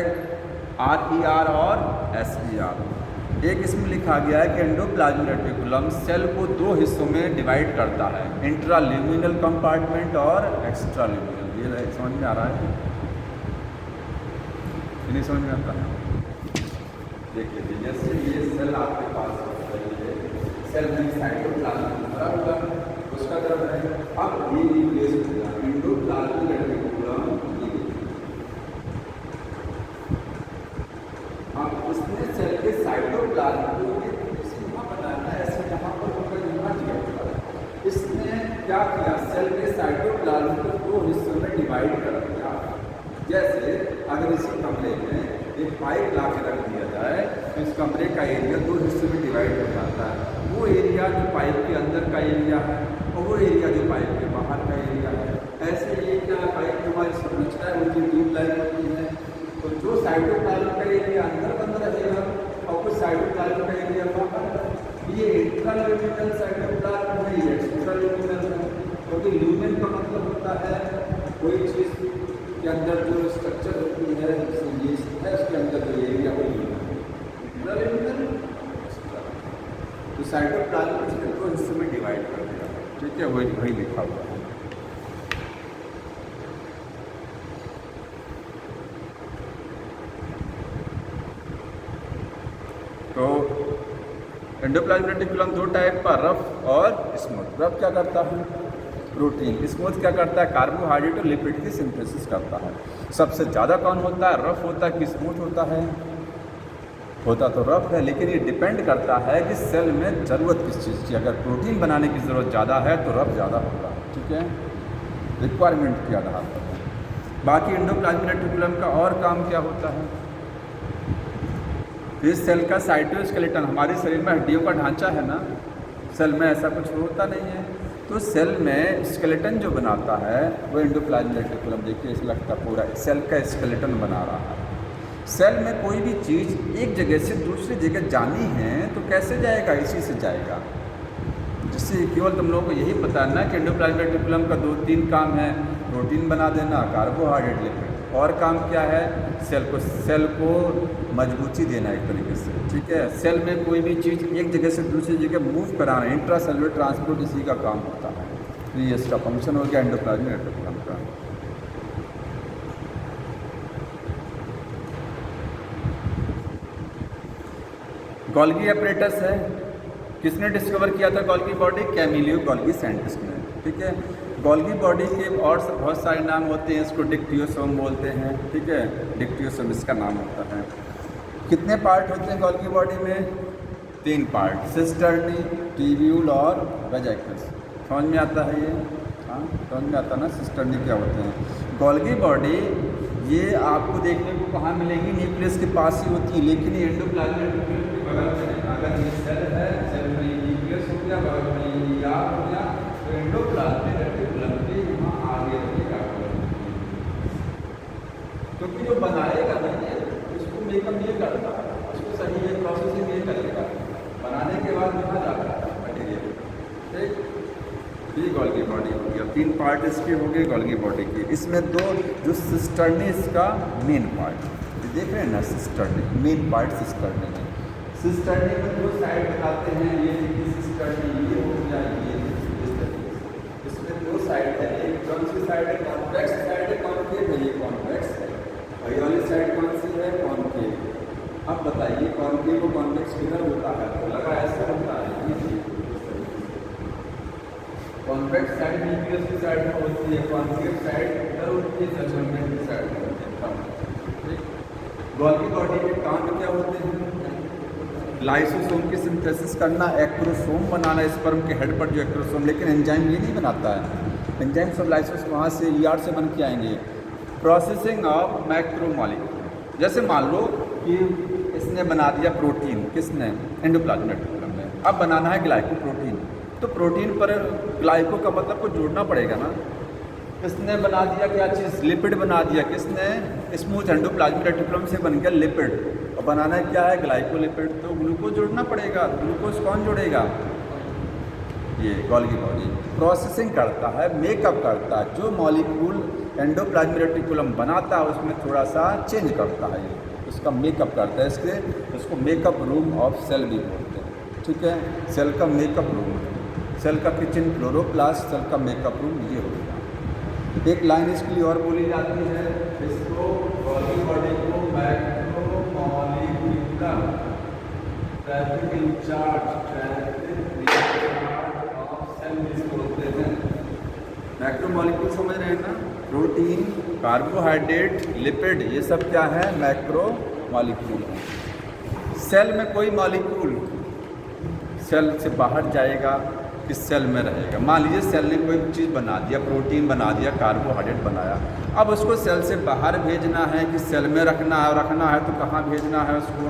Speaker 1: RER और SER। एक इसमें लिखा गया है कि एंडोप्लाज्मिक रेटिकुलम सेल को दो हिस्सों में डिवाइड करता है, इंट्राल्यूमिनल कंपार्टमेंट और एक्स्ट्राल्यूमिनल। ये समझ में आ रहा है? ये नहीं समझ में आता है? देखिए जैसे ये सेल आपके पास है, सेल में साइटोप्लाज्म भरा हुआ है, उसका तरफ है। अब ये न्यूक्लियस हो गया एंडोप्लाज्मिक रेटिकुलम। अब उसने सेल के साइटोप्लाज्म को यहाँ बनाना है, ऐसे यहाँ पर होकर यहाँ दिया। इसने क्या किया, सेल के साइटोप्लाज्म को दो हिस्सों में डिवाइड कर दिया। जैसे अगर इसी कमरे में एक पाइप ला के रख दिया जाए तो इस कमरे का एरिया दो हिस्सों में डिवाइड हो जाता है। वो एरिया जो पाइप के अंदर का एरिया है और वो एरिया जो पाइप के बाहर का एरिया है। ऐसे ये क्या पाइप की हमारी संरचना है, उनकी ट्यूब लाइन होती है। तो जो साइटोप्लाज्म का एरिया अंदर बंद रहेगा और कुछ साइटोप्लाज्म का एरिया बाहर। ये इंट्राल्यूमिनल साइटोप्लाज्म है, ये एक्स्ट्राल्यूमिनल है। क्योंकि ल्यूमिन का मतलब होता है कोई चीज़ के अंदर जो स्ट्रक्चर होती है, ये है उसके अंदर जो एरिया वो इंट्राल्यूमिनल। तो साइटोप्लाज्म इसके दो हिस्से में डिवाइड कर दिया, ठीक है, वही लिखा हुआ है। तो एंडोप्लाज्मिक रेटिकुलम दो टाइप का, रफ और स्मूथ। रफ क्या करता है? प्रोटीन। स्मूथ क्या करता है? कार्बोहाइड्रेट और लिपिड की सिंथेसिस करता है। सबसे ज़्यादा कौन होता है? रफ होता है कि स्मूथ होता है? होता तो रफ है, लेकिन ये डिपेंड करता है कि सेल में ज़रूरत किस चीज़ की। अगर प्रोटीन बनाने की ज़रूरत ज़्यादा है तो रफ ज़्यादा होता है, ठीक है, रिक्वायरमेंट के आधार पर। बाकी एंडोप्लाज्मिक रेटिकुलम का और काम क्या होता है? इस सेल का साइटोस्केलेटन, हमारे शरीर में हड्डियों का ढांचा है ना, सेल में ऐसा कुछ होता नहीं है। तो सेल में स्केलेटन जो बनाता है वो एंडोप्लाज्मिक रेटिकुलम। देखिए इस लगता पूरा सेल का स्केलेटन बना रहा है। सेल में कोई भी चीज़ एक जगह से दूसरी जगह जानी है तो कैसे जाएगा? इसी से जाएगा। जिससे केवल तुम लोगों को यही बताना है कि एंडोप्लाज्मिक रेटिकुलम का 2-3 काम है, प्रोटीन बना देना, कार्बोहाइड्रेट, लिपिड। और काम क्या है? सेल को मजबूती देना एक तरीके से, ठीक है। सेल में कोई भी चीज़ एक जगह से दूसरी जगह मूव कराना, इंट्रासेलुलर ट्रांसपोर्ट इसी का काम होता है। तो ये इसका फंक्शन हो गया एंडोप्लाज्मिक रेटिकुलम का। गोल्गी अपरेटस है, किसने डिस्कवर किया था Golgi body? Camillo Golgi scientist ने, ठीक है। गोल्गी बॉडी के और बहुत सारे नाम होते हैं, इसको डिक्टियोसोम बोलते हैं, ठीक है, डिक्टियोसोम इसका नाम होता है। कितने पार्ट होते हैं गोल्गी बॉडी में? 3 पार्ट, सिस्टर्नी, ट्यूब्यूल और वेजिकल्स। समझ में आता है ये? हाँ समझ में आता ना, सिस्टर्नी क्या होते हैं। गोल्गी बॉडी ये आपको देखने को कहाँ मिलेगी? न्यूक्लियस के पास ही होती है, लेकिन ये एंडोप्लाज्मिक रेटिकुलम के बगल में। अगर ये सेल है, सेल में न्यूक्लियस हो गया, बगल में ये यार्ड हो गया, तो एंडोप्लाज्मिक रेटिकुलम के यहाँ आगे रहेगा। क्योंकि जो बनाएगा नहीं उसको मेकअप ये करता है, उसको सही ये प्रोसेसिंग ये करेगा, बनाने के बाद कहाँ जाता है मटेरियल, ठीक। ये गोल्गी बॉडी हो गया। 3 पार्ट इसके हो गए गोल्गी बॉडी के। इसमें 2 जो सिस्टर्नी इसका मेन पार्ट, देख रहे हैं ना, सिस्टर्नी मेन पार्ट सिस्टर्नी है। सिस्टर्नी में 2 साइड बताते हैं, ये देखिए सिस्टर्नी ये हो गया, ये इस तरीके से। इसमें 2 साइड है, एक कौन सी साइड है? कॉन्वेक्स साइड है, कॉन्केव है, ये कॉन्वेक्स है। और ये वाली साइड कौन सी है? कॉन्केव। अब बताइए कॉन्केव और कॉन्वेक्स किधर होता है? तो लगा ऐसा होता है, कॉन्वेक्स साइड न्यूक्लियस की साइड में होती है, कॉन्केव साइड इधर होती है, सर्कुलेट की साइड में होती है। गोल्गी बॉडी के काम क्या होते हैं? लाइसोसोम की सिंथेसिस करना, एक्रोसोम बनाना, स्पर्म के हेड पर जो एक्रोसोम, लेकिन एंजाइम ये नहीं बनाता है। एंजाइम सब लाइसोसोम वहाँ से ER से बन के आएंगे। प्रोसेसिंग ऑफ मैक्रोमॉलिक्यूल, जैसे मान लो कि इसने बना दिया प्रोटीन, किसने? एंडोप्लाज्मिक रेटिकुलम में। अब बनाना है ग्लाइकोप्रोटीन, तो प्रोटीन पर ग्लाइको का मतलब को जोड़ना पड़ेगा ना। इसने बना दिया क्या चीज़? लिपिड बना दिया, किसने? स्मूथ एंडोप्लाज्मिक रेटिकुलम से बन गया लिपिड। और बनाना क्या है? ग्लाइकोलिपिड, तो ग्लूकोज जोड़ना पड़ेगा। ग्लूकोज कौन जोड़ेगा? ये गोल्गी बॉडी प्रोसेसिंग करता है, मेकअप करता है। जो मॉलिक्यूल एंडोप्लाज्मिक रेटिकुलम बनाता है उसमें थोड़ा सा चेंज करता है, ये उसका मेकअप करता है, इसके उसको मेकअप रूम ऑफ सेल भी बोलते हैं। ठीक है, सेल का मेकअप रूम, सेल का किचन क्लोरोप्लास्ट, सेल का मेकअप रूम ये हो गया। एक लाइन इसके लिए और बोली जाती है, इसको गोल्गी बॉडी को मैक्रोमोलिक्यूलर ट्रैफिक इंचार्ज ऑफ सेल बोलते हैं। मैक्रोमोलिक्यूल समझ रहे हैं ना, प्रोटीन, कार्बोहाइड्रेट, लिपिड, ये सब क्या है, मैक्रोमोलिक्यूल है। सेल में कोई मॉलिक्यूल सेल से बाहर जाएगा, किस सेल में रहेगा। मान लीजिए सेल ने कोई चीज़ बना दिया, प्रोटीन बना दिया, कार्बोहाइड्रेट बनाया, अब उसको सेल से बाहर भेजना है कि सेल में रखना है, और रखना है तो कहाँ भेजना है उसको,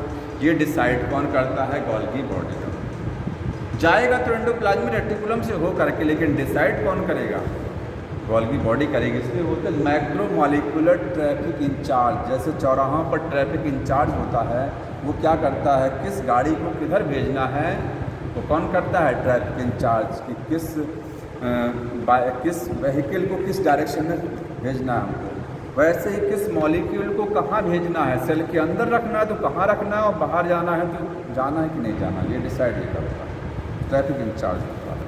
Speaker 1: ये डिसाइड कौन करता है, गोल्गी बॉडी का। जाएगा तो एंडोप्लाज्मिक रेटिकुलम से हो करके, लेकिन डिसाइड कौन करेगा, गोल्गी बॉडी करेगी। इसलिए होता है मैक्रोमोलिकुलर ट्रैफिक इंचार्ज। जैसे चौराहों पर ट्रैफिक इंचार्ज होता है, वो क्या करता है, किस गाड़ी को किधर भेजना है, वो कौन करता है, ट्रैफिक इंचार्ज, कि किस व्हीकल को किस डायरेक्शन में भेजना है हमको। वैसे ही किस मॉलिक्यूल को कहाँ भेजना है, सेल के अंदर रखना है तो कहाँ रखना है, और बाहर जाना है तो जाना है कि नहीं जाना, ये डिसाइड ये करता है, ट्रैफिक इंचार्ज होता है।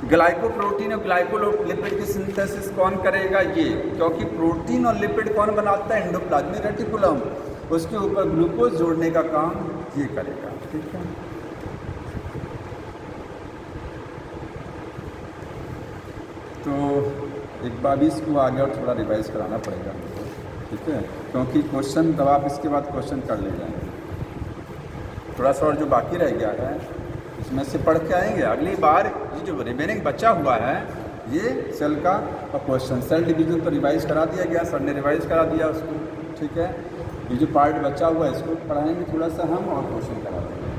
Speaker 1: ग्लाइकोप्रोटीन और ग्लाइकोलिपिड की सिंथेसिस कौन करेगा, ये, क्योंकि प्रोटीन और लिपिड कौन बनाता है, एंडोप्लाज्मिक रेटिकुलम, उसके ऊपर ग्लूकोज जोड़ने का काम ये करेगा। ठीक है, तो एक बार भी इसको आगे और थोड़ा रिवाइज कराना पड़ेगा। ठीक है, क्योंकि क्वेश्चन तब आप इसके बाद क्वेश्चन कर ले जाएंगे, थोड़ा सा और जो बाकी रह गया है इसमें से पढ़ के आएंगे। अगली बार ये जो रिमेनिंग बचा हुआ है, ये सेल का क्वेश्चन, सेल डिवीजन तो रिवाइज करा दिया गया, सर ने रिवाइज करा दिया उसको। ठीक है, ये जो पार्ट बचा हुआ है इसको पढ़ाएंगे थोड़ा सा हम, और क्वेश्चन करा देंगे।